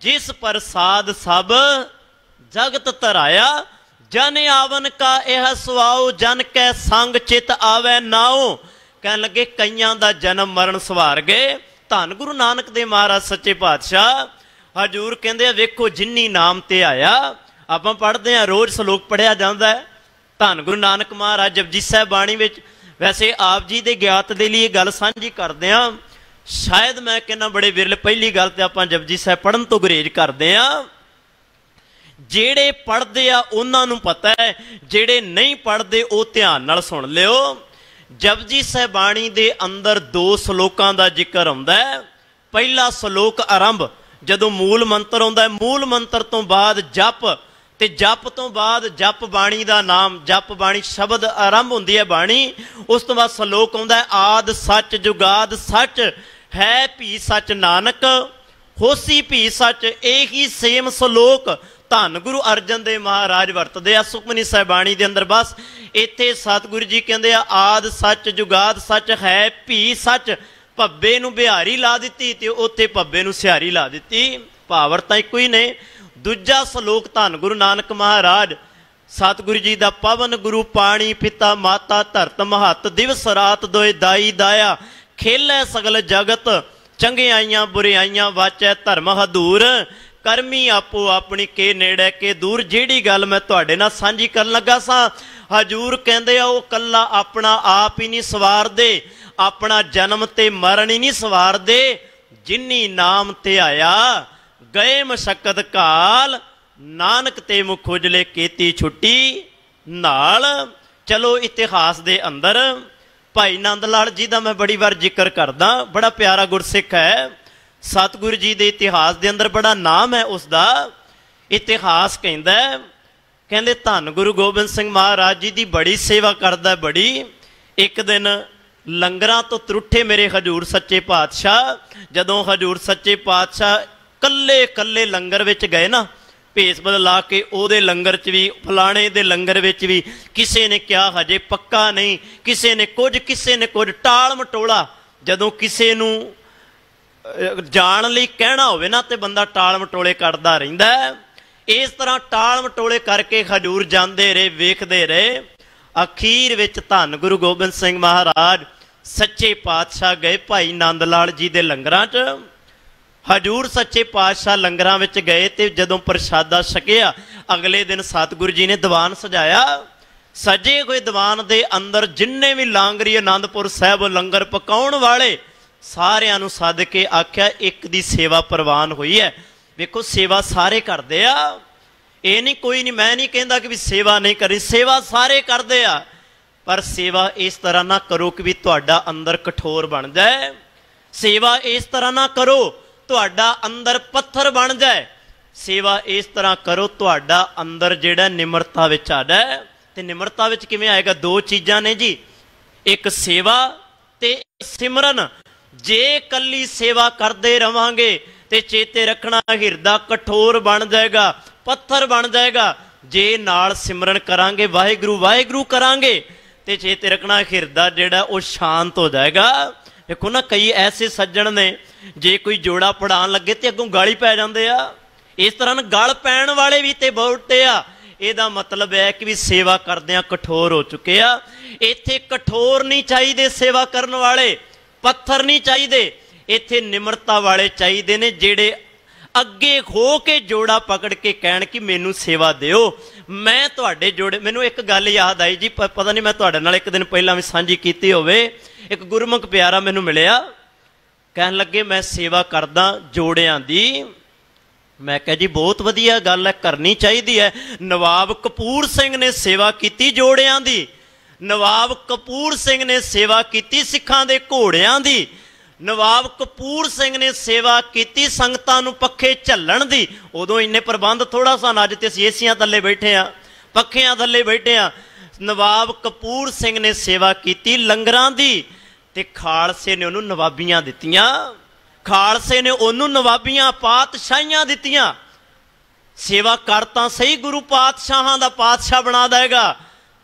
ਜਿਸ ਪ੍ਰਸਾਦ ਸਭ ਜਗਤ ਧਰਾਇਆ। ਜਨ ਆਵਨ ਕਾ ਇਹ ਸੁਆਓ, ਜਨ ਕੈ ਸੰਗ ਚਿਤ ਆਵੈ ਨਾਉ। ਕਹਿਣ ਲੱਗੇ ਕਈਆਂ ਦਾ ਜਨਮ ਮਰਨ ਸਵਾਰ ਗਏ। ਧੰਨ ਗੁਰੂ ਨਾਨਕ ਦੇਵ ਮਹਾਰਾਜ ਸੱਚੇ ਪਾਤਸ਼ਾਹ ਹਜ਼ੂਰ ਕਹਿੰਦੇ ਆ ਵੇਖੋ ਜਿੰਨੀ ਨਾਮ ਤੇ ਆਇਆ। ਆਪਾਂ ਪੜ੍ਹਦੇ ਹਾਂ, ਰੋਜ਼ ਸਲੋਕ ਪੜ੍ਹਿਆ ਜਾਂਦਾ ਹੈ। ਧੰਨ ਗੁਰੂ ਨਾਨਕ ਮਹਾਰਾਜ ਜਪਜੀ ਸਾਹਿਬ ਬਾਣੀ ਵਿੱਚ, ਵੈਸੇ ਆਪ ਜੀ ਦੇ ਗਿਆਤ ਦੇ ਲਈ ਇਹ ਗੱਲ ਸਾਂਝੀ ਕਰਦੇ ਹਾਂ। ਸ਼ਾਇਦ ਮੈਂ ਕਹਿੰਦਾ ਬੜੇ ਵਿਰਲੇ, ਪਹਿਲੀ ਗੱਲ ਤੇ ਆਪਾਂ ਜਪਜੀ ਸਾਹਿਬ ਪੜ੍ਹਨ ਤੋਂ ਗੁਰੇਜ਼ ਕਰਦੇ ਹਾਂ। ਜਿਹੜੇ ਪੜ੍ਹਦੇ ਆ ਉਹਨਾਂ ਨੂੰ ਪਤਾ ਹੈ, ਜਿਹੜੇ ਨਹੀਂ ਪੜ੍ਹਦੇ ਉਹ ਧਿਆਨ ਨਾਲ ਸੁਣ ਲਿਓ। ਜਪਜੀ ਸਾਹਿਬ ਬਾਣੀ ਦੇ ਅੰਦਰ 2 ਸਲੋਕਾਂ ਦਾ ਜ਼ਿਕਰ ਆਉਂਦਾ ਹੈ। ਪਹਿਲਾ ਸਲੋਕ ਆਰੰਭ ਜਦੋਂ ਮੂਲ ਮੰਤਰ ਆਉਂਦਾ ਹੈ, ਮੂਲ ਮੰਤਰ ਤੋਂ ਬਾਅਦ ਜਪ, ਤੇ ਜਪ ਤੋਂ ਬਾਅਦ ਜਪ ਬਾਣੀ ਦਾ ਨਾਮ, ਜਪ ਬਾਣੀ ਸ਼ਬਦ ਆਰੰਭ ਹੁੰਦੀ ਹੈ ਬਾਣੀ। ਉਸ ਤੋਂ ਬਾਅਦ ਸਲੋਕ ਆਉਂਦਾ ਹੈ ਆਦ ਸੱਚ ਜੁਗਾਦ ਸੱਚ ਹੈ ਭੀ ਸੱਚ ਨਾਨਕ ਹੋਸੀ ਭੀ ਸੱਚ। ਇਹੀ ਸੇਮ ਸਲੋਕ ਧੰਨ ਗੁਰੂ ਅਰਜਨ ਦੇਵ ਮਹਾਰਾਜ ਵਰਤਦੇ ਆ ਸੁਖਮਨੀ ਸਾਹਿਬ ਬਾਣੀ ਦੇ ਅੰਦਰ। ਬਸ ਇੱਥੇ ਸਤਿਗੁਰੂ ਜੀ ਕਹਿੰਦੇ ਆ ਆਦ ਸੱਚ ਜੁਗਾਦ ਸੱਚ ਹੈ ਭੀ ਸੱਚ, ਭੱਬੇ ਨੂੰ ਬਿਹਾਰੀ ਲਾ ਦਿੱਤੀ ਤੇ ਉੱਥੇ ਭੱਬੇ ਨੂੰ ਸਿਹਾਰੀ ਲਾ ਦਿੱਤੀ। ਭਾਵਰ ਤਾਂ ਇੱਕੋ ਹੀ ਨੇ। ਦੂਜਾ ਸਲੋਕ ਧੰਨ ਗੁਰੂ ਨਾਨਕ ਮਹਾਰਾਜ ਸਤਿਗੁਰੂ ਜੀ ਦਾ ਪਵਨ ਗੁਰੂ ਪਾਣੀ ਪਿਤਾ ਮਾਤਾ ਧਰਤ ਮਹੱਤ ਦਿਵਸ ਰਾਤ ਦੋਏ ਦਾਈ ਦਾਇਆ ਖੇਲੇ ਸਗਲ ਜਗਤ ਚੰਗਿਆਈਆਂ ਬੁਰਿਆਈਆਂ ਵਾਚੈ ਧਰਮ ਹਦੂਰ ਕਰਮੀ ਆਪੋ ਆਪਣੀ ਕੇ ਨੇੜੇ ਕੇ ਦੂਰ। ਜਿਹੜੀ ਗੱਲ ਮੈਂ ਤੁਹਾਡੇ ਨਾਲ ਸਾਂਝੀ ਕਰਨ ਲੱਗਾ ਸਾਂ, ਹਜੂਰ ਕਹਿੰਦੇ ਆ ਉਹ ਕੱਲਾ ਆਪਣਾ ਆਪ ਹੀ ਨਹੀਂ ਸਵਾਰਦੇ, ਆਪਣਾ ਜਨਮ ਤੇ ਮਰਨ ਹੀ ਨਹੀਂ ਸਵਾਰਦੇ। ਜਿਨੀ ਨਾਮ ਧਿਆਇਆ ਗਏ ਮਸ਼ੱਕਤ ਕਾਲ, ਨਾਨਕ ਤੇ ਮੁਖ ਉਜਲੇ ਕੀਤੀ ਛੁੱਟੀ ਨਾਲ। ਚਲੋ ਇਤਿਹਾਸ ਦੇ ਅੰਦਰ ਭਾਈ ਨੰਦ ਲਾਲ ਜੀ ਦਾ ਮੈਂ ਬੜੀ ਵਾਰ ਜ਼ਿਕਰ ਕਰਦਾ, ਬੜਾ ਪਿਆਰਾ ਗੁਰਸਿੱਖ ਹੈ। ਸਤਿਗੁਰੂ ਜੀ ਦੇ ਇਤਿਹਾਸ ਦੇ ਅੰਦਰ ਬੜਾ ਨਾਮ ਹੈ ਉਸ ਦਾ। ਇਤਿਹਾਸ ਕਹਿੰਦੇ ਧੰਨ ਗੁਰੂ ਗੋਬਿੰਦ ਸਿੰਘ ਮਹਾਰਾਜ ਜੀ ਦੀ ਬੜੀ ਸੇਵਾ ਕਰਦਾ, ਬੜੀ। ਇੱਕ ਦਿਨ ਲੰਗਰਾਂ ਤੋਂ ਤਰੁੱਠੇ ਮੇਰੇ ਹਜੂਰ ਸੱਚੇ ਪਾਤਸ਼ਾਹ, ਜਦੋਂ ਹਜੂਰ ਸੱਚੇ ਪਾਤਸ਼ਾਹ ਕੱਲੇ ਕੱਲੇ ਲੰਗਰ ਵਿੱਚ ਗਏ ਨਾ, ਭੇਸ ਬਦਲਾ ਕੇ, ਉਹਦੇ ਲੰਗਰ 'ਚ ਵੀ ਫਲਾਣੇ ਦੇ ਲੰਗਰ ਵਿੱਚ ਵੀ ਕਿਸੇ ਨੇ ਕਿਹਾ ਹਜੇ ਪੱਕਾ ਨਹੀਂ, ਕਿਸੇ ਨੇ ਕੁਝ ਟਾਲ ਮਟੋਲਾ। ਜਦੋਂ ਕਿਸੇ ਨੂੰ ਜਾਣ ਲਈ ਕਹਿਣਾ ਹੋਵੇ ਨਾ ਤੇ ਬੰਦਾ ਟਾਲ ਮਟੋਲੇ ਕਰਦਾ ਰਹਿੰਦਾ। ਇਸ ਤਰ੍ਹਾਂ ਟਾਲ ਮਟੋਲੇ ਕਰਕੇ ਹਜੂਰ ਜਾਂਦੇ ਰਹੇ, ਵੇਖਦੇ ਰਹੇ। ਅਖੀਰ ਵਿੱਚ ਧੰਨ ਗੁਰੂ ਗੋਬਿੰਦ ਸਿੰਘ ਮਹਾਰਾਜ ਸੱਚੇ ਪਾਤਸ਼ਾਹ ਗਏ ਭਾਈ ਨੰਦ ਲਾਲ ਜੀ ਦੇ ਲੰਗਰਾਂ 'ਚ। ਹਜੂਰ ਸੱਚੇ ਪਾਤਸ਼ਾਹ ਲੰਗਰਾਂ ਵਿੱਚ ਗਏ ਤੇ ਜਦੋਂ ਪ੍ਰਸ਼ਾਦਾ ਛਕਿਆ, ਅਗਲੇ ਦਿਨ ਸਤਿਗੁਰੂ ਜੀ ਨੇ ਦੀਵਾਨ ਸਜਾਇਆ। ਸਜੇ ਹੋਏ ਦੀਵਾਨ ਦੇ ਅੰਦਰ ਜਿੰਨੇ ਵੀ ਲਾਂਗਰੀ ਆਨੰਦਪੁਰ ਸਾਹਿਬ ਲੰਗਰ ਪਕਾਉਣ ਵਾਲੇ ਸਾਰਿਆਂ ਨੂੰ ਸੱਦ ਕੇ ਆਖਿਆ ਇੱਕ ਦੀ ਸੇਵਾ ਪ੍ਰਵਾਨ ਹੋਈ ਹੈ। ਵੇਖੋ ਸੇਵਾ ਸਾਰੇ ਕਰਦੇ ਆ, ਇਹ ਨਹੀਂ ਕੋਈ ਨਹੀਂ, ਮੈਂ ਨਹੀਂ ਕਹਿੰਦਾ ਕਿ ਵੀ ਸੇਵਾ ਨਹੀਂ ਕਰੀ, ਸੇਵਾ ਸਾਰੇ ਕਰਦੇ ਆ। ਪਰ ਸੇਵਾ ਇਸ ਤਰ੍ਹਾਂ ਨਾ ਕਰੋ ਕਿ ਵੀ ਤੁਹਾਡਾ ਅੰਦਰ ਕਠੋਰ ਬਣ ਜਾਏ। ਸੇਵਾ ਇਸ ਤਰ੍ਹਾਂ ਨਾ ਕਰੋ ਤੁਹਾਡਾ ਅੰਦਰ ਪੱਥਰ ਬਣ ਜਾਏ। ਸੇਵਾ ਇਸ ਤਰ੍ਹਾਂ ਕਰੋ ਤੁਹਾਡਾ ਅੰਦਰ ਜਿਹੜਾ ਨਿਮਰਤਾ ਵਿੱਚ ਆ ਜਾਏ। ਤੇ ਨਿਮਰਤਾ ਵਿੱਚ ਕਿਵੇਂ ਆਏਗਾ? ਦੋ ਚੀਜ਼ਾਂ ਨੇ ਜੀ, ਇੱਕ ਸੇਵਾ ਤੇ ਸਿਮਰਨ। ਜੇ ਕੱਲੀ ਸੇਵਾ ਕਰਦੇ ਰਵਾਂਗੇ ਤੇ ਚੇਤੇ ਰੱਖਣਾ ਹਿਰਦਾ ਕਠੋਰ ਬਣ ਜਾਏਗਾ, ਪੱਥਰ ਬਣ ਜਾਏਗਾ। ਜੇ ਨਾਲ ਸਿਮਰਨ ਕਰਾਂਗੇ, ਵਾਹਿਗੁਰੂ ਵਾਹਿਗੁਰੂ ਕਰਾਂਗੇ, ਤੇ ਚੇਤੇ ਰੱਖਣਾ ਹਿਰਦਾ ਜਿਹੜਾ ਉਹ ਸ਼ਾਂਤ ਹੋ ਜਾਏਗਾ। ਦੇਖੋ ਨਾ, ਕਈ ਐਸੇ ਸੱਜਣ ਨੇ ਜੇ ਕੋਈ ਜੋੜਾ ਪੜਾਉਣ ਲੱਗੇ ਤੇ ਅੱਗੋਂ ਗਾਲੀ ਪੈ ਜਾਂਦੇ ਆ। ਇਸ ਤਰ੍ਹਾਂ ਗਲ ਪੈਣ ਵਾਲੇ ਵੀ ਤੇ ਬਹੁਤੇ ਆ। ਇਹਦਾ ਮਤਲਬ ਹੈ ਕਿ ਵੀ ਸੇਵਾ ਕਰਦਿਆਂ ਕਠੋਰ ਹੋ ਚੁੱਕੇ ਆ। ਇੱਥੇ ਕਠੋਰ ਨਹੀਂ ਚਾਹੀਦੇ ਸੇਵਾ ਕਰਨ ਵਾਲੇ, ਪੱਥਰ ਨਹੀਂ ਚਾਹੀਦੇ। ਇੱਥੇ ਨਿਮਰਤਾ ਵਾਲੇ ਚਾਹੀਦੇ ਨੇ, ਜਿਹੜੇ ਅੱਗੇ ਹੋ ਕੇ ਜੋੜਾ ਪਕੜ ਕੇ ਕਹਿਣ ਕਿ ਮੈਨੂੰ ਸੇਵਾ ਦਿਓ, ਮੈਂ ਤੁਹਾਡੇ ਜੋੜੇ। ਮੈਨੂੰ ਇੱਕ ਗੱਲ ਯਾਦ ਆਈ ਜੀ, ਪਤਾ ਨਹੀਂ ਮੈਂ ਤੁਹਾਡੇ ਨਾਲ ਇੱਕ ਦਿਨ ਪਹਿਲਾਂ ਵੀ ਸਾਂਝੀ ਕੀਤੀ ਹੋਵੇ। ਇੱਕ ਗੁਰਮੁਖ ਪਿਆਰਾ ਮੈਨੂੰ ਮਿਲਿਆ, ਕਹਿਣ ਲੱਗੇ ਮੈਂ ਸੇਵਾ ਕਰਦਾ ਜੋੜਿਆਂ ਦੀ। ਮੈਂ ਕਿਹਾ ਜੀ ਬਹੁਤ ਵਧੀਆ ਗੱਲ ਹੈ, ਕਰਨੀ ਚਾਹੀਦੀ ਹੈ। ਨਵਾਬ ਕਪੂਰ ਸਿੰਘ ਨੇ ਸੇਵਾ ਕੀਤੀ ਜੋੜਿਆਂ ਦੀ, ਨਵਾਬ ਕਪੂਰ ਸਿੰਘ ਨੇ ਸੇਵਾ ਕੀਤੀ ਸਿੱਖਾਂ ਦੇ ਘੋੜਿਆਂ ਦੀ, ਨਵਾਬ ਕਪੂਰ ਸਿੰਘ ਨੇ ਸੇਵਾ ਕੀਤੀ ਸੰਗਤਾਂ ਨੂੰ ਪੱਖੇ ਝੱਲਣ ਦੀ। ਉਦੋਂ ਇੰਨੇ ਪ੍ਰਬੰਧ ਥੋੜਾ ਸਨ, ਅੱਜ ਤੇ ਅਸੀਂ ਏਸੀਆਂ ਥੱਲੇ ਬੈਠੇ ਆ, ਪੱਖਿਆਂ ਥੱਲੇ ਬੈਠੇ ਆ। ਨਵਾਬ ਕਪੂਰ ਸਿੰਘ ਨੇ ਸੇਵਾ ਕੀਤੀ ਲੰਗਰਾਂ ਦੀ, ਤੇ ਖਾਲਸੇ ਨੇ ਉਹਨੂੰ ਨਵਾਬੀਆਂ ਦਿੱਤੀਆਂ, ਖਾਲਸੇ ਨੇ ਉਹਨੂੰ ਨਵਾਬੀਆਂ ਪਾਤਸ਼ਾਹੀਆਂ ਦਿੱਤੀਆਂ। ਸੇਵਾ ਕਰ ਤਾਂ ਸਹੀ, ਗੁਰੂ ਪਾਤਸ਼ਾਹਾਂ ਦਾ ਪਾਤਸ਼ਾਹ ਬਣਾ ਦੇਗਾ।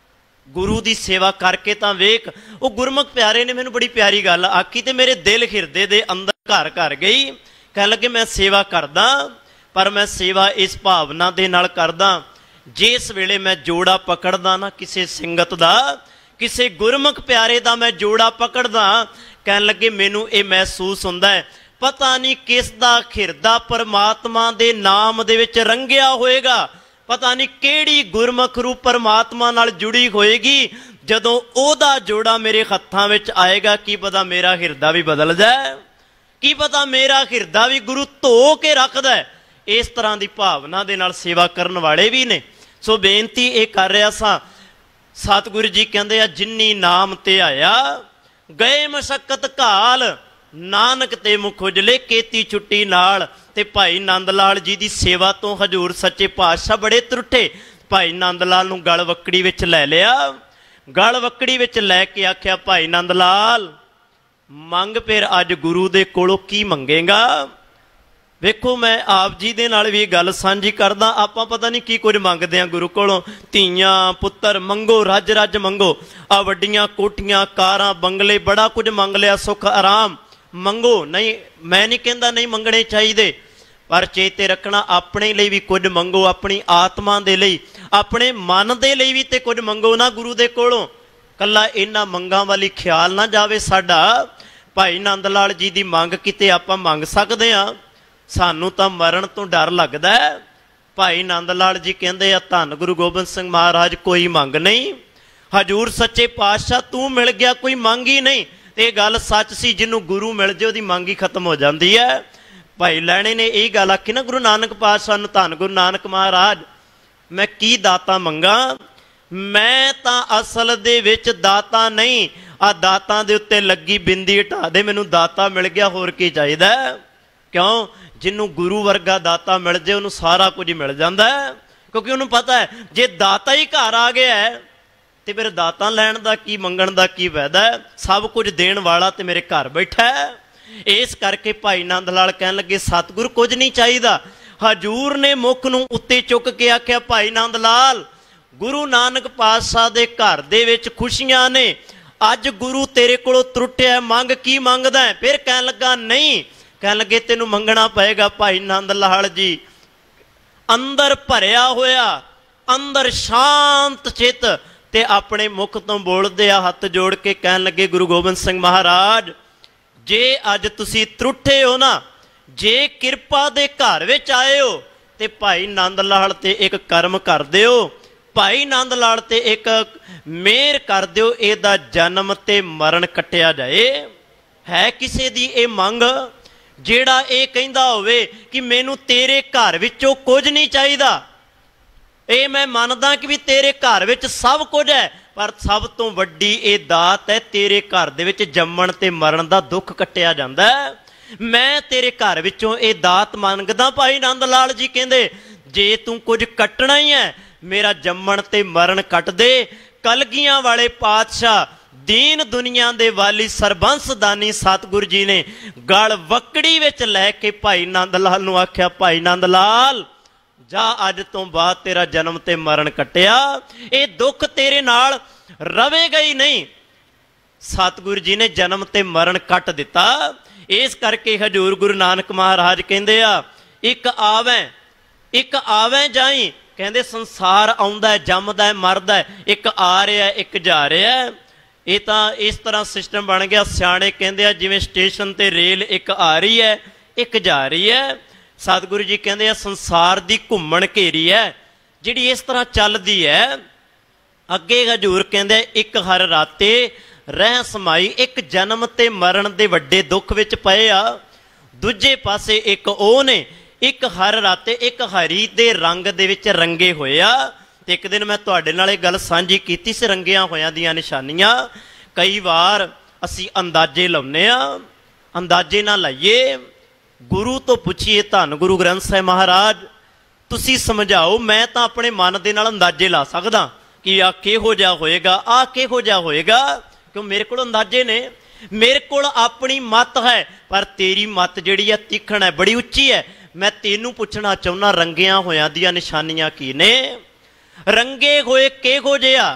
ਗੁਰੂ ਦੀ ਸੇਵਾ ਕਰਕੇ ਤਾਂ ਵੇਖ। ਉਹ ਗੁਰਮੁਖ ਪਿਆਰੇ ਨੇ ਮੈਨੂੰ ਬੜੀ ਪਿਆਰੀ ਗੱਲ ਆਖੀ ਤੇ ਮੇਰੇ ਦਿਲ ਹਿਰਦੇ ਦੇ ਅੰਦਰ ਘਰ ਘਰ ਗਈ। ਕਹਿਣ ਲੱਗੇ ਮੈਂ ਸੇਵਾ ਕਰਦਾ, ਪਰ ਮੈਂ ਸੇਵਾ ਇਸ ਭਾਵਨਾ ਦੇ ਨਾਲ ਕਰਦਾ, ਜਿਸ ਵੇਲੇ ਮੈਂ ਜੋੜਾ ਪਕੜਦਾ ਨਾ ਕਿਸੇ ਸੰਗਤ ਦਾ, ਕਿਸੇ ਗੁਰਮੁਖ ਪਿਆਰੇ ਦਾ ਮੈਂ ਜੋੜਾ ਪਕੜਦਾ, ਕਹਿਣ ਲੱਗੇ ਮੈਨੂੰ ਇਹ ਮਹਿਸੂਸ ਹੁੰਦਾ ਹੈ ਪਤਾ ਨਹੀਂ ਕਿਸ ਦਾ ਹਿਰਦਾ ਪਰਮਾਤਮਾ ਦੇ ਨਾਮ ਦੇ ਵਿੱਚ ਰੰਗਿਆ ਹੋਏਗਾ, ਪਤਾ ਨਹੀਂ ਕਿਹੜੀ ਗੁਰਮੁਖ ਰੂਪ ਪਰਮਾਤਮਾ ਨਾਲ ਜੁੜੀ ਹੋਏਗੀ। ਜਦੋਂ ਉਹਦਾ ਜੋੜਾ ਮੇਰੇ ਹੱਥਾਂ ਵਿੱਚ ਆਏਗਾ, ਕੀ ਪਤਾ ਮੇਰਾ ਹਿਰਦਾ ਵੀ ਬਦਲ ਜਾਏ, ਕੀ ਪਤਾ ਮੇਰਾ ਹਿਰਦਾ ਵੀ ਗੁਰੂ ਧੋ ਕੇ ਰੱਖਦਾ। ਇਸ ਤਰ੍ਹਾਂ ਦੀ ਭਾਵਨਾ ਦੇ ਨਾਲ ਸੇਵਾ ਕਰਨ ਵਾਲੇ ਵੀ ਨੇ। ਸੋ ਬੇਨਤੀ ਇਹ ਕਰ ਰਿਹਾ ਸਾਂ, ਸਤਿਗੁਰੂ ਜੀ ਕਹਿੰਦੇ ਆ ਜਿਨੀ ਨਾਮ ਧਿਆਇਆ ਗਏ ਮਸ਼ੱਕਤ ਘਾਲ, ਨਾਨਕ ਤੇ ਮੁਖ ਉਜਲੇ ਕੀਤੀ ਛੁੱਟੀ ਨਾਲ। ਤੇ ਭਾਈ ਨੰਦ ਲਾਲ ਜੀ ਦੀ ਸੇਵਾ ਤੋਂ ਹਜੂਰ ਸੱਚੇ ਪਾਤਸ਼ਾਹ ਬੜੇ ਤਰੁੱਠੇ। ਭਾਈ ਨੰਦ ਲਾਲ ਨੂੰ ਗਲ ਵਕੜੀ ਵਿੱਚ ਲੈ ਲਿਆ, ਗਲ ਵਕੜੀ ਵਿੱਚ ਲੈ ਕੇ ਆਖਿਆ ਭਾਈ ਨੰਦ ਲਾਲ ਮੰਗ ਫਿਰ ਅੱਜ ਗੁਰੂ ਦੇ ਕੋਲੋਂ ਕੀ ਮੰਗੇਗਾ। ਵੇਖੋ ਮੈਂ ਆਪ ਜੀ ਦੇ ਨਾਲ ਵੀ ਇਹ ਗੱਲ ਸਾਂਝੀ ਕਰਦਾ, ਆਪਾਂ ਪਤਾ ਨਹੀਂ ਕੀ ਕੁਝ ਮੰਗਦੇ ਹਾਂ ਗੁਰੂ ਕੋਲੋਂ। ਧੀਆਂ ਪੁੱਤਰ ਮੰਗੋ, ਰੱਜ ਰੱਜ ਮੰਗੋ, ਆ ਵੱਡੀਆਂ ਕੋਠੀਆਂ ਕਾਰਾਂ ਬੰਗਲੇ ਬੜਾ ਕੁਝ ਮੰਗ ਲਿਆ, ਸੁੱਖ ਆਰਾਮ ਮੰਗੋ। ਨਹੀਂ, ਮੈਂ ਨਹੀਂ ਕਹਿੰਦਾ ਨਹੀਂ ਮੰਗਣੇ ਚਾਹੀਦੇ, ਪਰ ਚੇਤੇ ਰੱਖਣਾ ਆਪਣੇ ਲਈ ਵੀ ਕੁਝ ਮੰਗੋ, ਆਪਣੀ ਆਤਮਾ ਦੇ ਲਈ, ਆਪਣੇ ਮਨ ਦੇ ਲਈ ਵੀ ਤੇ ਕੁਝ ਮੰਗੋ ਨਾ ਗੁਰੂ ਦੇ ਕੋਲੋਂ। ਕੱਲਾ ਇਹਨਾਂ ਮੰਗਾਂ ਵਾਲੀ ਖਿਆਲ ਨਾ ਜਾਵੇ ਸਾਡਾ। ਭਾਈ ਨੰਦ ਲਾਲ ਜੀ ਦੀ ਮੰਗ ਕਿਤੇ ਆਪਾਂ ਮੰਗ ਸਕਦੇ ਹਾਂ, सानू तां मरण तो डर लगदा है। भाई नंद लाल जी कहंदे आ धन गुरु गोबिंद सिंह महाराज कोई मंग नहीं, हजूर सच्चे पातशाह तू मिल गया कोई मंग ही नहीं। ये गल सच सी, जिन्हों गुरु मिल जाए उसकी मंग ही खत्म हो जाती है। भाई लैणे ने यही गल आखी ना गुरु नानक पातशाह नूं, धन गुरु नानक महाराज मैं की दाता मंगा, मैं तां असल दे विच दाता नहीं, आ दातां दे उत्ते लगी बिंदी हटा दे, मैनूं दाता मिल गया, होर की चाहीदा। क्यों? जिन्हों गुरु वर्गा दाता मिल जाए उन्होंने सारा कुछ मिल जाता है, क्योंकि उन्होंने पता है जे दाता ही घर आ गया है तो फिर दाता लैण दा की मंगण दा की फायदा है, सब कुछ देण वाला तो मेरे घर बैठा है। इस करके भाई नंद लाल कहन लगे सतगुर कुछ नहीं चाहिए। हजूर ने मुख नूं उत्ते चुक के आख्या भाई नंद लाल गुरु नानक पातशाह दे घर दे विच खुशियां ने, अज गुरु तेरे कोलों त्रुटिया, मंग की मंगदा है? फिर कहन लगा नहीं, कह लगे तेनू मंगना पएगा। भाई नंद लाल जी अंदर भरिया होया, अंदर शांत चित ते अपने मुख तो बोलदे आ हथ जोड़ के कहन लगे गुरु गोबिंद सिंह महाराज जे अज तुसी त्रुठे हो ना, जे किरपा दे घर विच आए हो ते भाई नंद लाल ते एक कर्म कर दिओ, भाई नंद लाल ते एक मेहर कर दिओ, इहदा जन्म ते मरण कट्टिया जाए। है किसे दी ए मंग जेड़ा ये कहंदा होवे कि मैनू तेरे घर विचों कुछ नहीं चाहिदा? ये मैं मानदा कि भी तेरे घर विच सब कुछ है, पर सब तो वड्डी ये दात है तेरे घर दे विच जम्मण ते मरण दा दुख कट्टिया जांदा है। मैं तेरे घर विचों ये दात मंगदा। भाई नंद लाल जी कहंदे जे तू कुछ कट्टना ही है मेरा जम्मण ते मरण कट दे। कलगियां वाले पातशाह दीन दुनिया दे वाली सरबंस दानी सतगुरु जी ने गल वकड़ी विच लैके भाई नंद लाल नूं आख्या भाई नंद लाल जा अज तो बाद तेरा जन्म ते मरण कट्टिया, ये दुख तेरे नाल रवेगा ही नहीं। सतगुरु जी ने जन्म ते मरण कट दिता। इस करके हजूर गुरु नानक महाराज कहंदे आ एक आवें जाई, कहंदे संसार आउंदा है जमदा है मरदा है, एक आ रहा है एक जा रहा है। ये तो इस तरह सिस्टम बन गया, सियाणे कहंदे आ जिवें स्टेशन ते रेल एक आ रही है एक जा रही है। सतगुरु जी कहंदे आ संसार दी घुम्मण घेरी है जिहड़ी इस तरह चलदी है। अगे हजूर कहंदे एक हर राते रह समाई, एक जन्म ते मरण दे वड्डे दुख विच पए आ, दूजे पासे एक ओ ने एक हर राते एक हरी दे रंग दे विच रंगे होए आ। एक दिन मैं तुहाडे नाल इह गल सांझी कीती सी रंगियां होयां दीयां निशानियां। कई बार असी अंदाजे लाउने आ, अंदाजे ना लाइए, गुरु तो पूछिए धन गुरु ग्रंथ साहिब महाराज तुसी समझाओ। मैं तो अपने मन दे नाल अंदाजे ला सकदा कि आ किहो जिहा होएगा, आ किहो जिहा होएगा, क्यों मेरे कोल अंदाजे ने, मेरे कोल अपनी मत है। पर तेरी मत जिहड़ी है तीखण है, बड़ी उच्ची है। मैं तेनू पुछना चाहुंदा रंगियां होयां दीयां निशानियां की ने? रंगे होए किहो जिहा?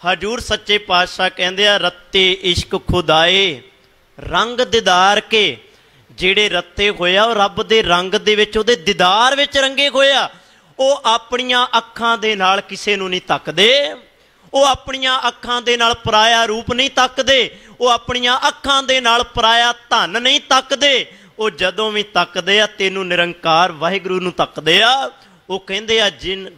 हजूर सच्चे पातशाह कहंदे आ रत्ते इश्क खुदाए रंग दीदार के, जिहड़े रत्ते होया रब दे रंग दे विच उहदे दीदार विच रंगे होया। वो अपनियां अखां दे नाल किसे नूं नहीं तकदे, वो अपनियां अखां दे नाल पराया रूप नहीं तकदे, वो अपनियां अखां दे नाल पराया धन नहीं तकदे। वो जदों भी तकदे आ तेनू निरंकार वाहिगुरू नूं तकदे आ। वो कहंदे आ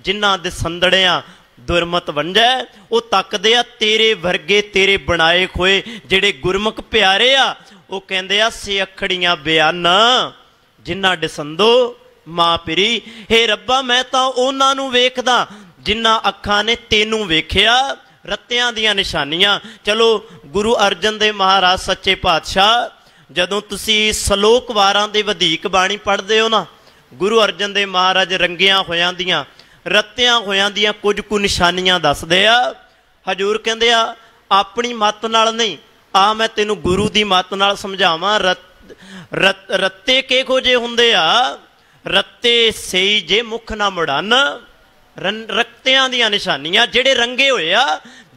जिन्हां दे संदड़ियां दुरमत वंजै, वो तकदे आ तेरे वर्गे तेरे बनाए खोए जिहड़े गुरमुख प्यारे आ। वो कहंदे आ से अखड़ियां बयान जिन्हां डिसंदो मां पिरी। हे रब्बा मैं तां उहनां नूं वेखदा जिन्हां अखां ने तेनू वेखिया। रत्तियां दियां निशानियां। चलो गुरु अर्जन देव महाराज सच्चे पातशाह जदों तुसी सलोक वारां दे वधीक बाणी पढ़दे हो ना, गुरु अर्जन देव महाराज रंगियां होयां दियां रत्तियां होयां दियां कुछ कु निशानियां दसदे आ। हजूर कहंदे आ अपनी मत नाल नहीं, आ मैं तेनू गुरु दी मत नाल समझावां। रत्ते किहो जे हुंदे आ? रत्ते सही जे मुख ना मुड़न। रत्तियां दियां निशानियां जिहड़े रंगे होए आ,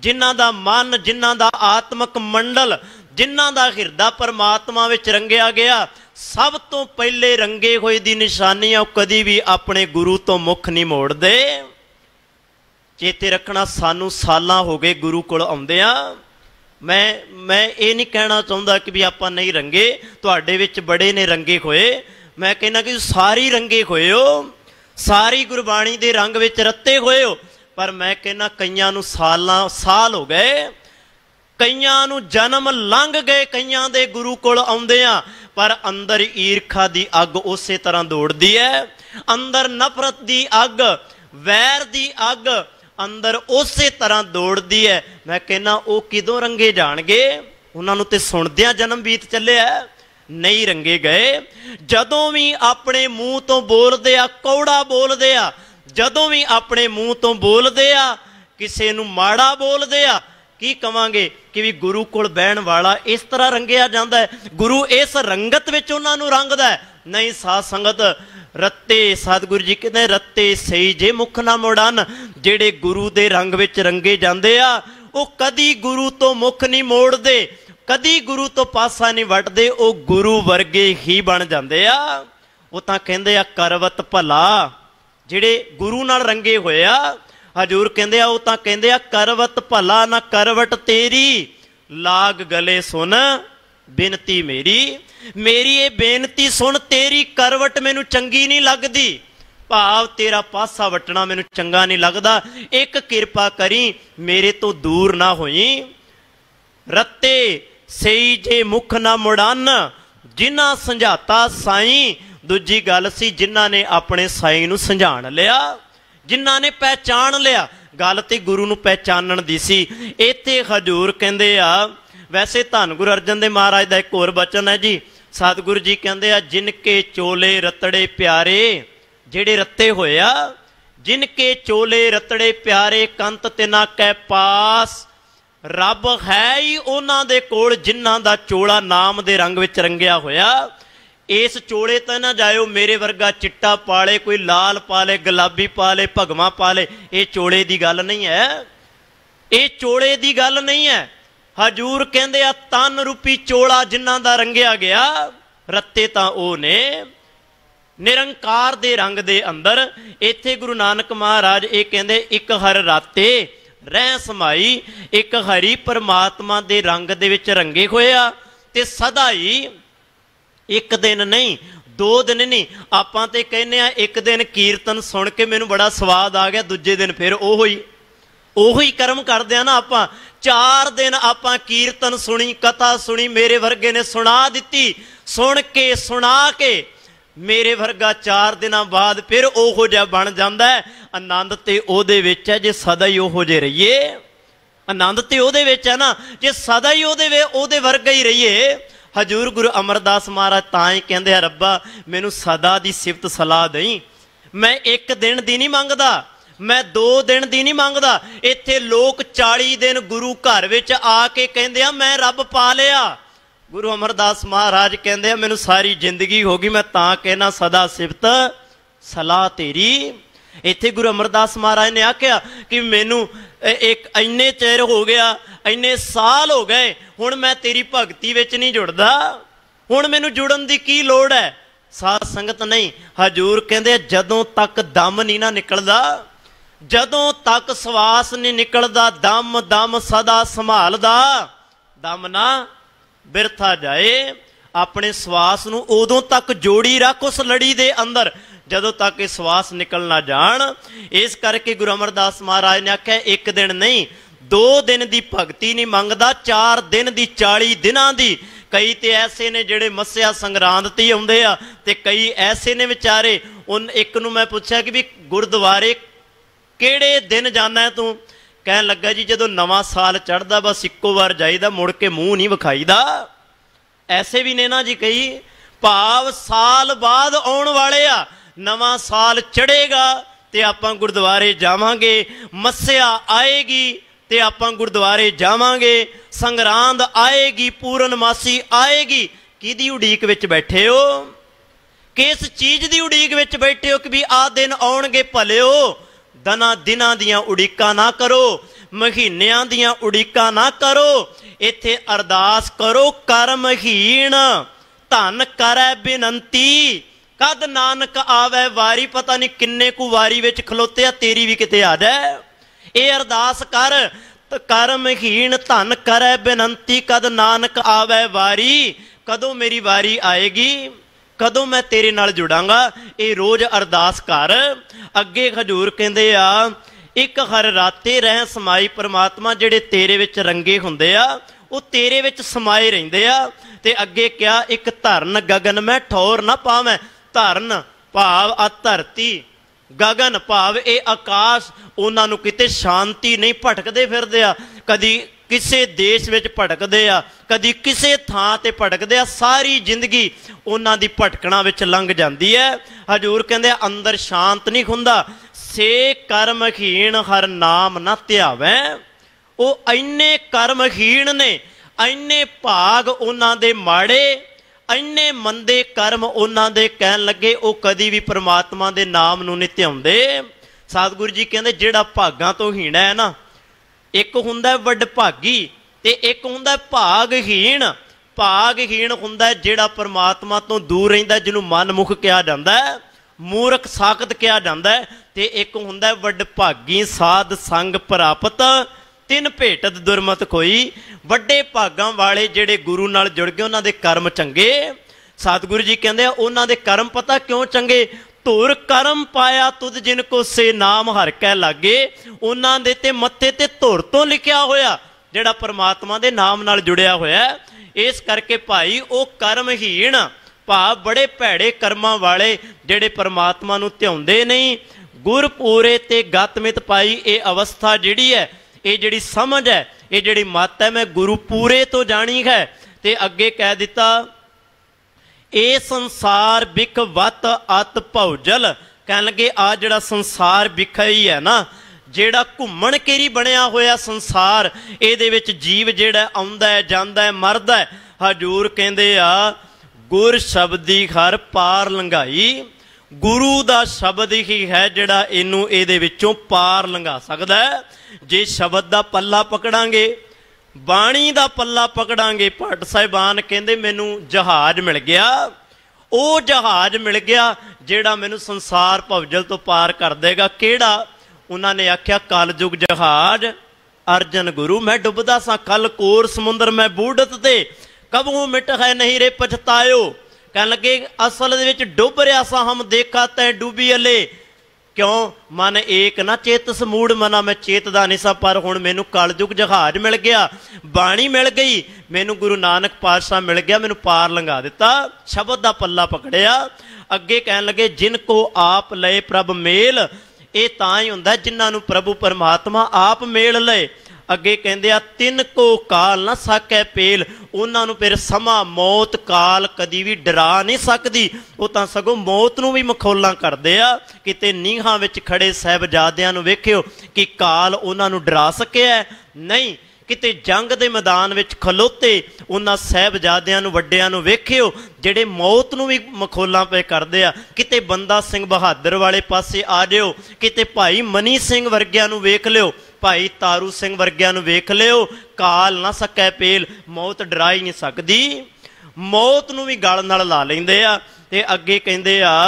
जिन्हां दा मन जिन्हां दा आत्मक मंडल जिन्हां दा हिरदा परमात्मा विच रंगिया गया, सब तो पहले रंगे होए दी निशानी आ कदी भी अपने गुरु तो मुख नहीं मोड़दे। चेते रखना सानू सालां हो गए गुरु कोल आउंदियां। मैं ये नहीं कहना चाहुंदा कि भी आपां नहीं रंगे, तुहाडे विच बड़े ने रंगे होए, मैं कहना कि सारी रंगे होए हो, सारी गुरबाणी दे रंग विच रत्ते होए हो, पर मैं कहना कईयां नूं साल हो गए, कईयां नूं जन्म लंघ गए, कईयां दे गुरु कोल आउंदियां, पर अंदर ईरखा दी अग उसे तरह दौड़दी है, अंदर नफरत दी अग, वैर दी अग अंदर उसे तरह दौड़दी है। मैं कहना वो किदों रंगे जाणगे, उन्हां नूं ते सुणदियां जन्म बीत चलिया, नहीं रंगे गए। जदों भी अपने मूँह तो बोलदे आ कौड़ा बोलदे आ, जदों भी अपने मूँह तो बोलदे आ किसे नूं माड़ा बोलदे आ, की कवांगे कि भी गुरु कोल बहण वाला इस तरह रंगिया जांदा है, गुरु इस रंगत विच उन्हां नूं रंगदा है। नहीं साध संगत, रत्ते सतगुरु जी कहते रत्ते सही जे मुख ना मुड़न, जेड़े गुरु दे रंग विच रंगे जांदे आ वो कदी गुरु तो मुख नहीं मोड़दे, कदी गुरु तो पासा नहीं वटदे, वो गुरु वर्गे ही बन जांदे आ। वो तां कहंदे आ करवत भला, जेड़े गुरु नाल रंगे होए आ, हजूर कहंदे आ वो तां कहंदे आ करवत भला ना करवट तेरी, लाग गले सुन बेनती मेरी, मेरी ये बेनती सुन, तेरी करवट मैनू चंगी नहीं लगदी, भाव तेरा पासा वटना मैनू चंगा नहीं लगदा, एक किरपा करी मेरे तो दूर ना होई। रत्ते सही जे मुख ना मुड़न, जिन्हां समझाता साई, दूजी गल सी जिन्हां ने अपने साई नू समझाण लिया, जिन्हां ने पहचान लिया, गल ते गुरु नू पहचानण दी सी। इत्थे हजूर कहंदे आ, वैसे धन गुरु अर्जन देव महाराज दा एक होर बचन है जी, सतगुरु जी कहंदे आ जिनके चोले रतड़े प्यारे, जेड़े रत्ते होए आ, जिनके चोले रतड़े प्यारे कंत तिना कै पास, रब है ही उन्हां दे कोल जिन्हां दा चोला नाम दे रंग विच रंगिया होया। इस चोले तो ना जाओ मेरे वर्गा चिट्टा पाले, कोई लाल पाले, गुलाबी पाले, भगवा पाले, ये चोले दी गल नहीं है, ये चोले दी गल नहीं है। हजूर कहंदे आ तन रूपी चोला जिन्हां दा रंगिया गया, रत्ते तां ओ ने निरंकार दे रंग दे अंदर। इत्थे गुरु नानक महाराज ये कहंदे इक हर राते रह समाई, एक हरि परमात्मा दे रंग दे विच रंगे होया, ते सदा ही, एक दिन नहीं, दो दिन नहीं, आपां ते कहने आ एक दिन कीर्तन सुन के मैनू बड़ा स्वाद आ गया, दूजे दिन फिर ओही कर्म करदे आ ना आपां। 4 दिन आपां कीर्तन सुनी, कथा सुनी, मेरे वर्गे ने सुना दिती, सुन के सुना के मेरे वर्गा 4 दिनां बाद फिर ओहो जिहा बन जांदा है। आनंद ते ओहदे विच है जे सदा ही ओहो जे रहिए, आनंद ते ओहदे विच है ना, जे सदा ही ओहदे वर्गा ही रहिए। हजूर गुरु अमरदास महाराज तां ही कहंदे आ रब्बा मैनू सदा दी सिफत सलाह दई, मैं एक दिन दी नहीं मंगदा, मैं 2 दिन दी नहीं मंगदा। इत्थे लोग 40 दिन गुरु घर विच आके कहंदे आ मैं रब पा लिया। गुरु अमरदास महाराज कहंदे आ मैनू सारी जिंदगी हो गई, मैं तां कहना सदा सिफत सलाह तेरी। इत्थे गुरु अमरदास महाराज ने आख्या कि मैनू एक इन्ने चਿਰ हो गया, इन्ने साल हो गए, हुण मैं तेरी भगती विच नहीं जुड़दा, हुण मैनू जुड़न दी की लोड़ है। साध संगत नहीं, हजूर कहंदे जदों तक दम नहीं ना निकलदा, जदों तक सवास नहीं निकलदा, दम दम सदा संभालदा, दम ना बिरथा जाए। अपने सवास नूं उदों तक जोड़ी रख उस लड़ी दे अंदर जदों तक ये सवास निकल ना जान। इस करके गुरु अमरदास महाराज ने आख्या एक दिन नहीं, 2 दिन की भगती नहीं मंगदा, 4 दिन की 40 दिनां दी। कई तो ऐसे ने जिहड़े मस्या संगरांद ते आउंदे आ, ते कई ऐसे ने विचारे। उन एक नूं मैं पुछया कि भी गुरुद्वारे किहड़े दिन जाना है तू? कहन लगा जी जदों नवां साल चढ़दा बस इक्को बार जाईदा, मुड़ के मूँह नहीं विखाईदा। ऐसे भी ने ना जी कई, भाव साल बाद आउण वाले आ, नवां साल चढ़ेगा ते आपां गुरुद्वारे जावांगे, मस्या आएगी ते आपां गुरुद्वारे जावांगे, संगरांद आएगी, पूर्णमासी आएगी। किहदी उड़ीक विच बैठे हो? किस चीज़ दी उड़ीक विच बैठे हो कि भी आ दिन आउणगे भलिओ? दिनां दियां उड़ीकां ना करो, महीनियां दियां उड़ीकां ना करो। इत्थे अरदास करो कर्महीन धन करै बिनंती, कद नानक आवे वारी। पता नहीं किन्ने कु वारी विच खलोते आ, तेरी भी किते आ जाए। ये अरदास कर, कर्महीन धन करै बिनंती, कद नानक आवे वारी। कदों मेरी वारी आएगी? कदों मैं तेरे नाल जुड़ांगा। ये रोज़ अरदास कर। अगे हजूर कहंदे आ एक हर राते रह समाई परमात्मा जिहड़े तेरे विच रंगे हुंदे आ वो तेरे विच समाए रहिंदे आ। ते अगे क्या एक धरन गगन मैं ठौर ना पावैं। धरन भाव आ धरती, गगन भाव ये आकाश, उन्हां नूं किते शांति नहीं, भटकदे फिरदे आ। कदी किसे देश विच भटकदे आ, कदी किसे थां ते भटकदे आ। सारी जिंदगी उन्हां दी भटकणा विच लंघ जांदी है। हजूर कहंदे अंदर शांत नहीं हुंदा। से कर्महीन हर नाम ना ध्यावैं। वो इन्ने कर्महीन ने, इन्ने भाग उन्हां दे माड़े, इन्ने मंदे कर्म उन्हां दे, कहन लगे वो कदी भी परमात्मा दे नाम नूं नहीं ध्याउंदे। सतगुरु जी कहंदे जिहड़ा भागां तो हीना है ना, एक हुंदा वडभागी ते एक हुंदा भागहीन। भागहीन हुंदा जिहड़ा परमात्मा तो दूर रहिंदा, जिन्हों मनमुख कहा जांदा है, मूर्ख साकत कहा जांदा है। ते एक हुंदा वडभागी साध संग प्राप्त तिन भेटत दुरमत कोई। वड्डे भागां वाले जिहड़े गुरु नाल जुड़ गए उन्हां दे कर्म चंगे। सतगुरु जी कहंदे उन्हां दे कर्म पता क्यों चंगे? धुर कर्म पाया तुद जिनको से नाम हर कै लागे। उन्हां दे ते मत्थे ते धुर तो लिखिया होया जिहड़ा परमात्मा दे नाम नाल जुड़िया होया। इस करके भाई वो कर्महीन भाव बड़े भैड़े कर्मां वाले जिहड़े परमात्मा नूं ध्याउंदे नहीं। गुरपूरे ते गतमित पाई ये अवस्था जिहड़ी है, ये जिहड़ी समझ है, ये जिहड़ी मत है, मैं गुरु पूरे तो जानी है। ते अगे कह दिता ए संसार बिख वत अत भौजल। कह लगे आ जिहड़ा संसार बिखा ही है ना, जिहड़ा घुम्मण केरी बनिया होया संसार, इहदे विच जीव जिहड़ा आउंदा है जांदा है मरदा है। हजूर कहंदे आ गुर शब्दी हर पार लंघाई। गुरु दा शब्द ही है जिहड़ा इनू इहदे विचों पार लंघा सकदा है। जे शब्द दा पल्ला पकड़ांगे, बाणी दा पल्ला पकड़ांगे। भट्ट साहिबान कहंदे मैनू जहाज मिल गया, वो जहाज मिल गया जिहड़ा मैनू संसार भवजल तो पार कर देगा। किहड़ा? उन्होंने आख्या कलयुग जहाज अर्जन गुरु। मैं डुबदा सा कल कोर समुंदर मैं बूढ़त ते कबू मिट है नहीं रे पछतायो। कह लगे असल दे विच डुब रहा सा हम देखा तै डूबी अले। क्यों? मन एक ना चेतस मूड मना, मैं चेतदा नहीं सा, पर हुण मैनू कलयुग जहाज मिल गया, बाणी मिल गई, मैनू गुरु नानक पातशाह मिल गया, मैनू पार लंघा दिता। शब्द दा पल्ला पकड़िया। अगे कहन लगे जिनको आप लए प्रभ मेल। ये तां ही हुंदा जिन्हां नू प्रभु परमात्मा आप मेल लए। अगे कहंदे आ तिन को काल ना साकै पेल। उन्हां नू फिर समा मौत काल कदी भी डरा नहीं सकदी। वो तां सगों मौत नू भी मखौलां करदे आ। किते नीहां विच खड़े साहिबजादियां नू वेखियो कि काल उन्हां नू डरा सकिया नहीं। किते जंग दे मैदान विच खलोते उन्हां साहिबजादियां नू वड्डियां नू वेखियो जिहड़े मौत नू भी मखौलां पे करदे आ। किते बंदा सिंह बहादुर वाले पासे आ जाओ, किते भाई मनी सिंह वर्गियां नू वेख लियो, भाई तारू सिंह वर्गियां नू वेख लियो। काल ना सकै पेल, मौत डरा ही नहीं सकदी। मौत नू भी गल नाल ला लैंदे आ। ते अगे कहंदे आ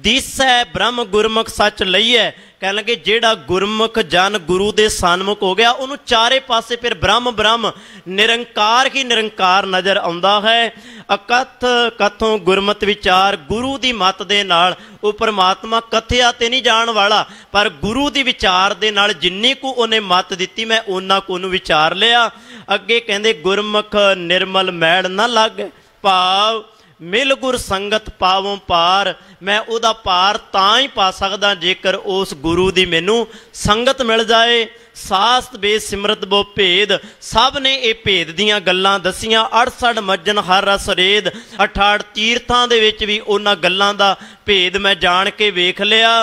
दिसै ब्रह्म गुरमुख सच लईए। कह लगे जेड़ा गुरमुख जन गुरु दे सन्मुख हो गया, उन्होंने चारे पासे फिर ब्रह्म ब्रह्म निरंकार ही निरंकार नज़र आउंदा है। अकथ कथों गुरमत विचार। गुरु दी मत दे नाल वो परमात्मा कथिया ते नहीं जाण वाला, पर गुरु दी विचार दे नाल जिन्नी को उन्हें मत दिती मैं उन्ना को उन्हें विचार लिया। अगे कहंदे गुरमुख निर्मल मैल ना लग। भाव मिल गुर संगत पावों पार। मैं उदा पार तां ही पा सकदा जेकर उस गुरु दी मैनू संगत मिल जाए। सास्त बे सिमरत बो भेद। सब ने ये भेद दियां गल्लां दसियां। 68 मज्जन हर रस रेद। 68 तीर्थां दे विच भी उन्हां गल्लां दा भेद मैं जान के वेख लिया।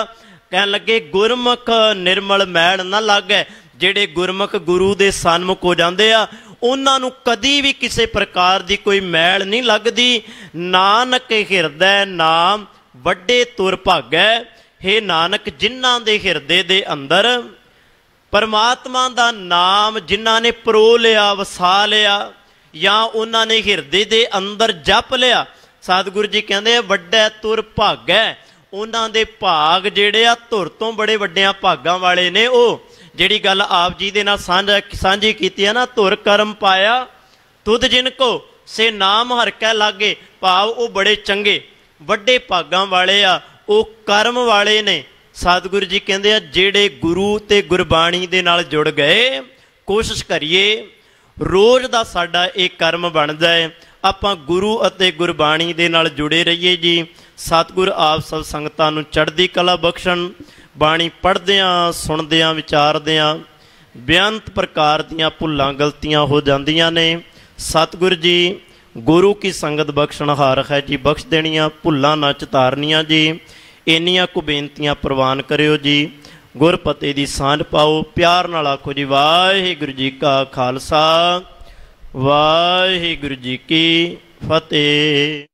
कहन लगे गुरमुख निर्मल मैल ना लागै। जेड़े गुरमुख गुरु दे सन्मुख हो जांदे आ उन्होंने कदी भी किसी प्रकार की कोई मैल नहीं लगती। नानक हिरदै नाम वड्डे तुर भागै। हे नानक जिन्हां दे हिरदे दे अंदर परमात्मा दा नाम जिन्हां ने परो लिया वसा लिया या उन्होंने हिरदे दे अंदर जप लिया, सतगुरु जी कहते वड्डे तुर भागै। उन्हां दे भाग जिहड़े आ तुर तो बड़े वड्डियां भागां वाले ने। वो जिहड़ी गल आप जी दे नाल सांझी कीती है ना, धुर कर्म पाया तुद जिनको ਸੇ ਨਾਮ ਹਰ ਕੈ ਲਾਗੇ, ਭਾਵ ਉਹ ਬੜੇ ਚੰਗੇ ਵੱਡੇ ਭਾਗਾਂ ਵਾਲੇ ਆ, ਉਹ ਕਰਮ ਵਾਲੇ ਨੇ। ਸਤਿਗੁਰੂ ਜੀ ਕਹਿੰਦੇ ਆ ਜਿਹੜੇ ਗੁਰੂ ਤੇ ਗੁਰਬਾਣੀ ਦੇ ਨਾਲ ਜੁੜ ਗਏ, ਕੋਸ਼ਿਸ਼ ਕਰੀਏ ਰੋਜ਼ ਦਾ ਸਾਡਾ ਇਹ ਕਰਮ ਬਣਦਾ ਹੈ ਆਪਾਂ ਗੁਰੂ ਅਤੇ ਗੁਰਬਾਣੀ ਦੇ ਨਾਲ ਜੁੜੇ ਰਹੀਏ ਜੀ। ਸਤਿਗੁਰ ਆਪ ਸਭ ਸੰਗਤਾਂ ਨੂੰ ਚੜ੍ਹਦੀ ਕਲਾ ਬਖਸ਼ਣ। ਬਾਣੀ ਪੜ੍ਹਦਿਆਂ ਸੁਣਦਿਆਂ ਵਿਚਾਰਦਿਆਂ ਬੇਅੰਤ ਪ੍ਰਕਾਰ ਦੀਆਂ ਭੁੱਲਾਂ ਗਲਤੀਆਂ ਹੋ ਜਾਂਦੀਆਂ ਨੇ। ਸਤਿਗੁਰ ਜੀ ਗੁਰੂ ਕੀ ਸੰਗਤ ਬਖਸ਼ਣਹਾਰ ਹੈ ਜੀ, ਬਖਸ਼ ਦੇਣੀਆਂ, ਭੁੱਲਾਂ ਨਾ ਚਤਾਰਨੀਆਂ ਜੀ। ਇੰਨੀਆਂ ਕੁ ਬੇਨਤੀਆਂ ਪ੍ਰਵਾਨ ਕਰਿਓ ਜੀ। ਗੁਰਪਤੇ ਦੀ ਸਾਂਝ ਪਾਓ, ਪਿਆਰ ਨਾਲ ਆਖੋ ਜੀ ਵਾਹਿਗੁਰੂ ਜੀ ਕਾ ਖਾਲਸਾ ਵਾਹਿਗੁਰੂ ਜੀ ਕੀ ਫਤਿਹ।